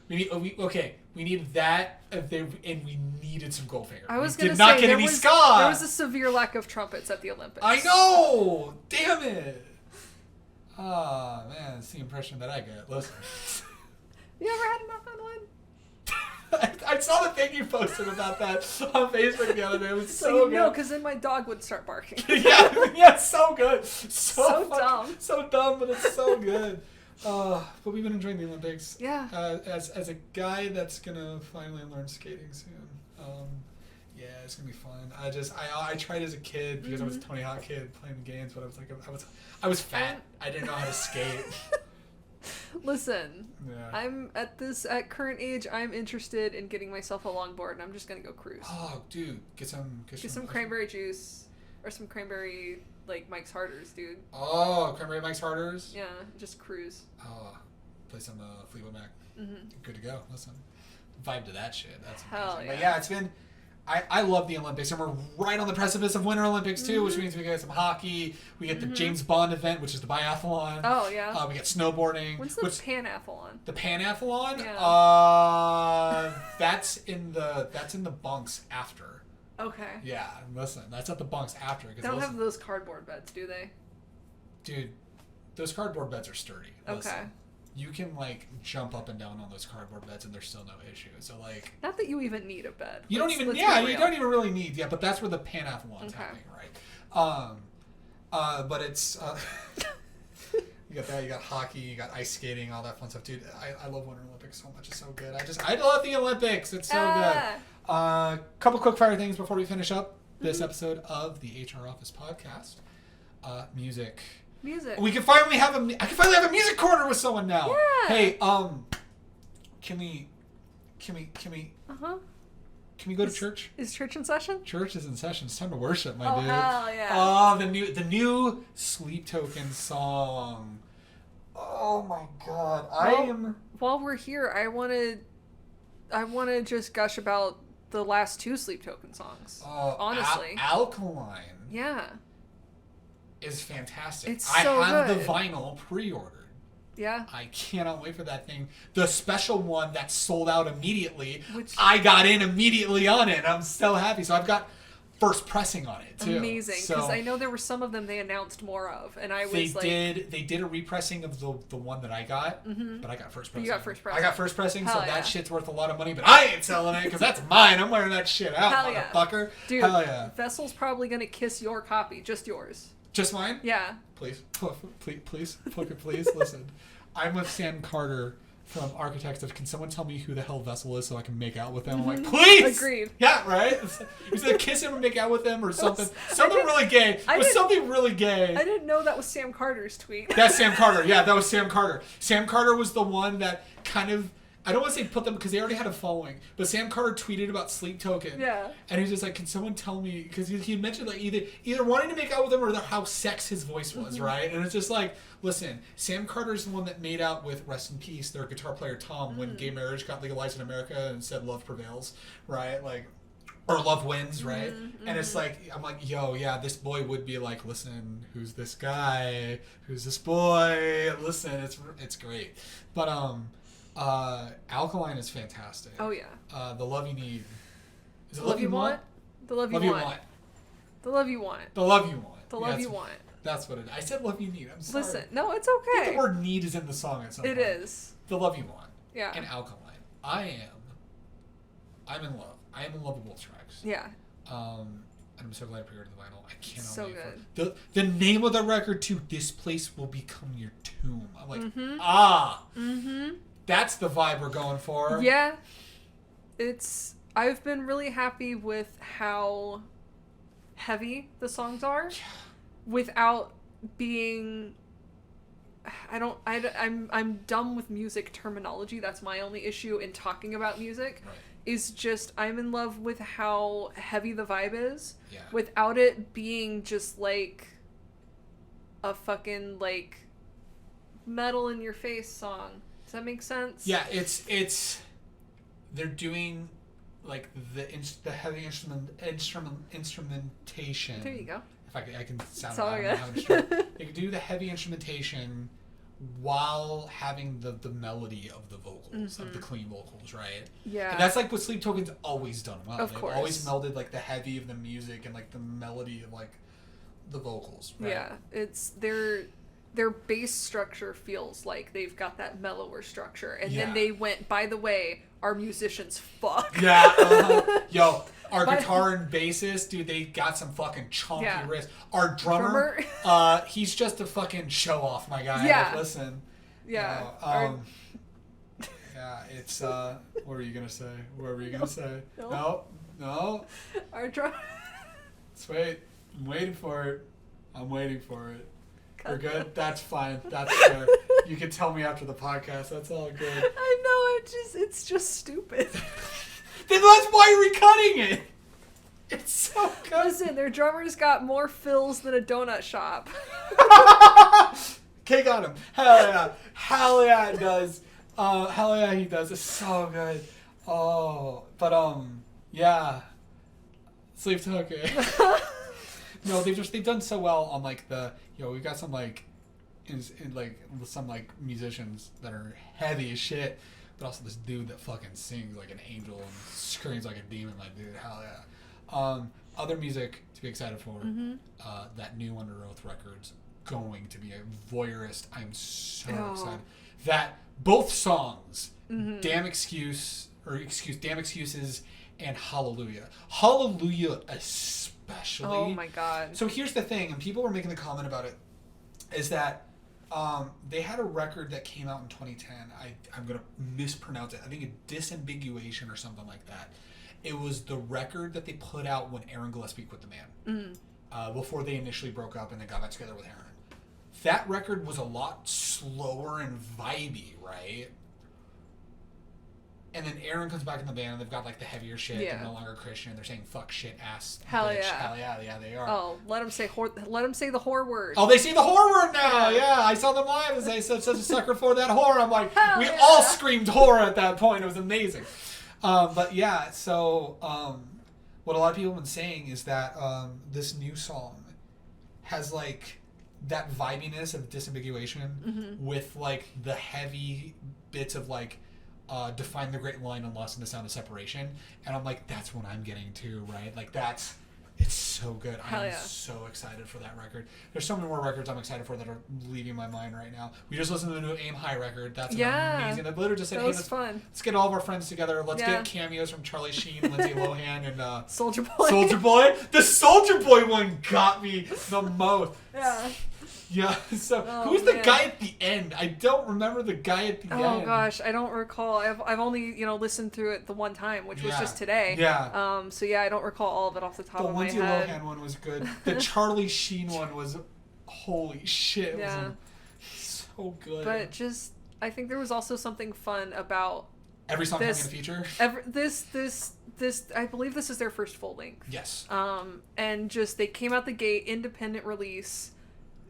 We needed that, and we needed some Goldfinger. I was going to say, get any ska. There was a severe lack of trumpets at the Olympics. I know! Damn it! Oh, man, it's the impression that I get. Listen. You ever had enough on one? I saw the thing you posted about that on Facebook the other day. It was so good. No, because then my dog would start barking. yeah, it's so good. So dumb. So dumb, but it's so good. But we've been enjoying the Olympics. Yeah. As a guy that's gonna finally learn skating soon. Yeah, it's gonna be fun. I tried as a kid because I was a Tony Hawk kid playing the games, but I was fat. I didn't know how to skate. Listen, Yeah. I'm at current age. I'm interested in getting myself a longboard, and I'm just gonna go cruise. Oh, dude, get some cranberry juice or some cranberry Mike's Harders, dude. Oh, cranberry Mike's Harders. Yeah, just cruise. Oh, play some Fleetwood Mac. Mm-hmm. Good to go. Listen, vibe to that shit. That's hell amazing. yeah. But yeah, it's been. I love the Olympics, and we're right on the precipice of Winter Olympics too, which means we get some hockey. We get the James Bond event, which is the biathlon. Oh yeah. We get snowboarding. When's the panathlon? The panathlon? Yeah. That's in the bunks after. Okay. Yeah, listen, that's at the bunks after. They don't have those cardboard beds, do they? Dude, those cardboard beds are sturdy. Listen, okay. you can jump up and down on those cardboard beds and there's still no issue. So not that you even need a bed. You don't even really need. Yeah, but that's where the panathlon's happening, right? But it's you got that, you got hockey, you got ice skating, all that fun stuff. Dude, I love Winter Olympics so much. It's so good. I love the Olympics. It's so good. Couple quick fire things before we finish up this episode of the HR Office podcast. Music. We can finally have I can finally have a music corner with someone now. Yeah. Hey, can we Can we go to church? Is church in session? Church is in session. It's time to worship, my dude. Oh hell yeah! Oh, the new Sleep Token song. Oh my god, While we're here, I want to just gush about the last two Sleep Token songs. Honestly, Alkaline. Yeah. Is fantastic. It's so I have good. the vinyl pre-ordered. Yeah. I cannot wait for that thing. The special one that sold out immediately. Which I got in immediately on it. I'm so happy. So I've got first pressing on it too. Amazing. Because I know there were some of them they announced more of, and I was they did a repressing of the one that I got, but I got first pressing. You got first pressing. I got first pressing, Hell so yeah. that shit's worth a lot of money. But I ain't selling it because that's mine. I'm wearing that shit out, Hell yeah. motherfucker. Dude, Hell yeah. Vessel's probably gonna kiss your copy, just yours. Just mine? Yeah. Please, please, listen. I'm with Sam Carter from Architects of Can Someone Tell Me Who the Hell Vessel is so I can make out with them? I'm like, please! Agreed. Yeah, right? He's like, kiss him and make out with them or something. Something really gay. It was something really gay. I didn't know that was Sam Carter's tweet. That's Sam Carter. Yeah, that was Sam Carter. Sam Carter was the one that kind of, I don't want to say put them because they already had a following, but Sam Carter tweeted about Sleep Token. Yeah. And he was just like, can someone tell me, because he mentioned like either wanting to make out with him or how sex his voice was, right? And it's just like, listen, Sam Carter's the one that made out with, rest in peace, their guitar player Tom when gay marriage got legalized in America and said love prevails, right? Like, or love wins, right? And it's like, I'm like, yo, yeah, this boy would be like, listen, who's this guy? Who's this boy? Listen, it's great. But Alkaline is fantastic. Oh yeah. The Love You Need. Is it The Love You Want? The Love You Want. The Love You Want. The Love You Want. The Love You Want. That's what it is. I said Love You Need. I'm sorry. Listen, no, it's I think okay. the word need is in the song at some point. It is. The Love You Want. Yeah. And Alkaline. I'm in love. I am in love with both tracks. Yeah. And I'm so glad I pre-ordered the vinyl. I cannot So wait good. for the name of the record too. This Place Will Become Your Tomb. I'm like, that's the vibe we're going for. Yeah. I've been really happy with how heavy the songs are without being I'm dumb with music terminology. That's my only issue in talking about music. Right. Is just I'm in love with how heavy the vibe is Yeah. without it being just like a fucking like metal in your face song. Does that make sense? Yeah, it's they're doing like the heavy instrumentation. There you go. If I can sound It's all it good. They can do the heavy instrumentation while having the melody of the vocals, of the clean vocals, right? Yeah. And that's like what Sleep Token's always done well. Of They've course. always melded like the heavy of the music and like the melody of like the vocals, right? Yeah, it's their bass structure feels like they've got that mellower structure, and then they went, by the way, our musicians fuck. Yeah, yo, our guitar and bassist, dude, they got some fucking chunky riffs. Our drummer, he's just a fucking show off, my guy. Yeah. Like, listen. Yeah. You know, yeah, it's what were you gonna say? What were you gonna say? No. Our drum. Let's wait. I'm waiting for it. We're good. That's fine. That's fair. You can tell me after the podcast. That's all good. I know. It's just stupid. Then that's why you're recutting it. It's so good. Listen, their drummer's got more fills than a donut shop. Cake on him. Hell yeah, it does. Hell yeah, he does. It's so good. Oh, but yeah. Sleep Token. No, they've done so well on like we've got some like some like musicians that are heavy as shit, but also this dude that fucking sings like an angel and screams like a demon. Like, dude, hell yeah. Other music to be excited for. That new Underoath record's going to be a voyeurist. I'm so excited. That both songs, Damn Excuses and Hallelujah. Hallelujah especially. Oh my god. So here's the thing, and people were making the comment about it, is that they had a record that came out in 2010. I'm going to mispronounce it. I think a Disambiguation or something like that. It was the record that they put out when Aaron Gillespie quit the band. Before they initially broke up and they got back together with Aaron. That record was a lot slower and vibey, right? And then Aaron comes back in the band and they've got like the heavier shit. Yeah. They're no longer Christian. They're saying fuck, shit, ass, Hell bitch. yeah. Hell yeah, yeah, they are. Oh, let them say the whore word. Oh, they say the whore word now. Yeah, I saw them live and they said such a sucker for that whore. I'm like, Hell we yeah. all screamed whore at that point. It was amazing. But yeah, so what a lot of people have been saying is that this new song has like that vibiness of Disambiguation with like the heavy bits of like define the great line and lost in the sound of separation, and I'm like, that's what I'm getting to, right? Like it's so good. I'm so excited for that record. There's so many more records I'm excited for that are leaving my mind right now. We just listened to the new Aim High record. That's amazing. The Blizzard just said, that was fun. Let's get all of our friends together. Let's get cameos from Charlie Sheen, Lindsay Lohan, and Soldier Boy. Soldier Boy. The Soldier Boy one got me the most. Yeah. Yeah, so who's the guy at the end? I don't remember the guy at the end. Oh gosh, I don't recall. I've only listened through it the one time, which was just today. Yeah. So yeah, I don't recall all of it off the top of my Lindsay head. Lohan one was good. The Charlie Sheen one was, holy shit, it was so good. But just, I think there was also something fun about every song having a feature. This I believe this is their first full length. Yes. And just they came out the gate, independent release,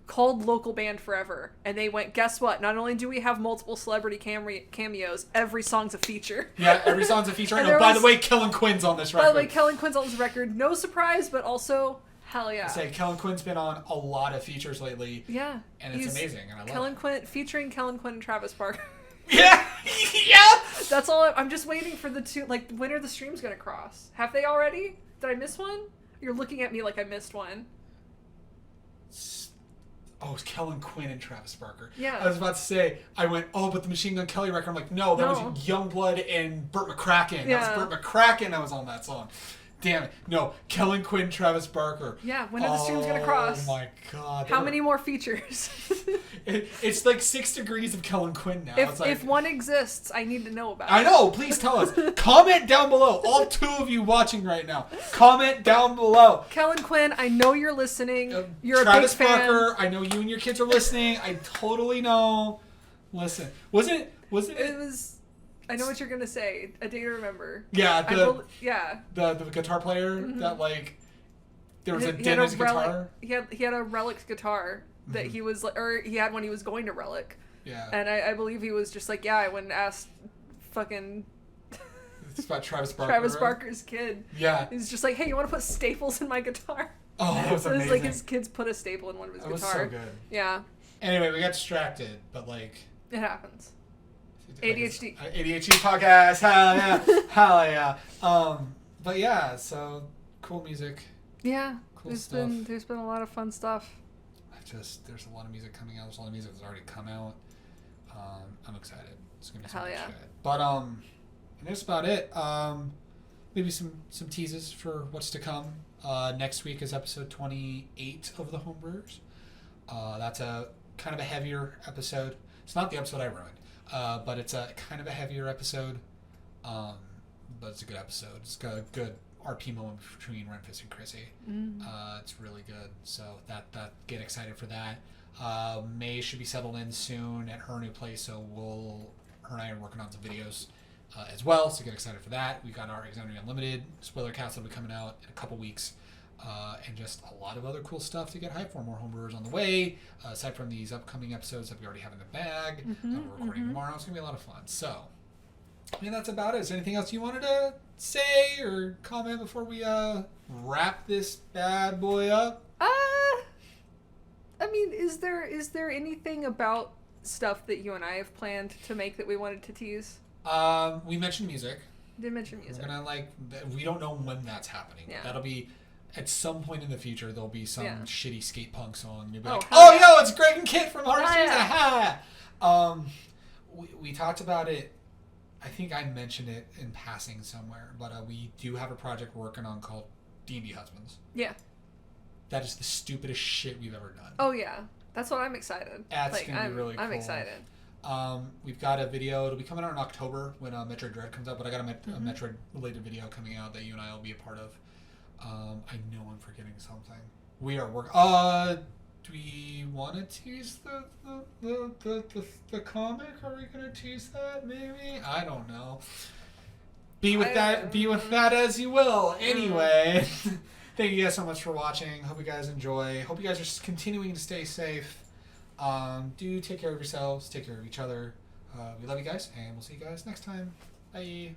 called Local Band Forever, and they went, guess what? Not only do we have multiple celebrity cameos, every song's a feature. Yeah, every song's a feature. And by the way, Kellen Quinn's on this record. By the way, Kellen Quinn's on this record. No surprise, but also, hell yeah. I say Kellen Quinn's been on a lot of features lately. Yeah. And it's amazing, and I love Kellen it. Quinn, featuring Kellen Quinn and Travis Barker. Yeah! Yeah! That's all. I'm just waiting for the two, like, when are the streams going to cross? Have they already? Did I miss one? You're looking at me like I missed one. Oh, it's Kellen Quinn and Travis Barker. Yeah. I was about to say, I went, oh, but the Machine Gun Kelly record. I'm like, no, that was Youngblood and Burt McCracken. Yeah. That was Burt McCracken that was on that song. Damn it. No, Kellen Quinn, Travis Barker. Yeah, when are the streams going to cross? Oh my god. How many more features? It's like 6 degrees of Kellen Quinn now. If one exists, I need to know about it. I know, please tell us. Comment down below. All 2 of you watching right now. Comment down below. Kellen Quinn, I know you're listening. You're Travis a big fan. Barker, I know you and your kids are listening. I totally know. Listen. Was it? It was... I know what you're gonna say. A Day to Remember. Yeah, the guitar player that like there was a dent in his guitar. He had a Relic guitar that he was, or he had when he was going to Relic. Yeah. And I believe he was just like, yeah, I went and asked fucking It's about Travis Barker. Travis Barker's kid. Yeah. He's just like, hey, you want to put staples in my guitar? Oh, that was so amazing. it's like his kids put a staple in one of his guitars. That was so good. Yeah. Anyway, we got distracted, but like... It happens. ADHD. ADHD podcast. Hell yeah. Hell yeah. But yeah, so cool music. Yeah. Cool stuff. There's been a lot of fun stuff. There's a lot of music coming out. There's a lot of music that's already come out. I'm excited. It's gonna be some Hell good yeah. shit. But that's about it. Maybe some teases for what's to come. Next week is episode 28 of the Homebrewers. That's a kind of a heavier episode. It's not the episode I ruined, but it's a kind of a heavier episode. But it's a good episode. It's got a good RP moment between Renfis and Chrissy. It's really good. So that get excited for that. May should be settled in soon at her new place, so her and I are working on some videos as well, so get excited for that. We got our Exandria Unlimited spoiler cast that'll be coming out in a couple weeks, and just a lot of other cool stuff to get hyped for. More homebrewers on the way, aside from these upcoming episodes that we already have in the bag that we're recording tomorrow. It's gonna be a lot of fun. So I mean, that's about it. Is there anything else you wanted to say or comment before we wrap this bad boy up? I mean, is there anything about stuff that you and I have planned to make that we wanted to tease? We mentioned music. Did mention music. We're gonna we don't know when that's happening. Yeah. That'll be at some point in the future. There'll be some shitty skate punk song. And you'll be like, yo, it's Greg and Kit from Horrid. We talked about it. I think I mentioned it in passing somewhere, but we do have a project we're working on called D&D Husbands. Yeah. That is the stupidest shit we've ever done. Oh yeah, that's what I'm excited. That's gonna be really cool. I'm excited. We've got a video. It'll be coming out in October when Metroid Dread comes out, but I got a Metroid related video coming out that you and I will be a part of. I know I'm forgetting something. We are working. Do we want to tease the comic? Are we gonna tease that? Maybe, I don't know. Be with that as you will. Anyway, thank you guys so much for watching. Hope you guys enjoy. Hope you guys are continuing to stay safe. Do take care of yourselves. Take care of each other. We love you guys, and we'll see you guys next time. Bye.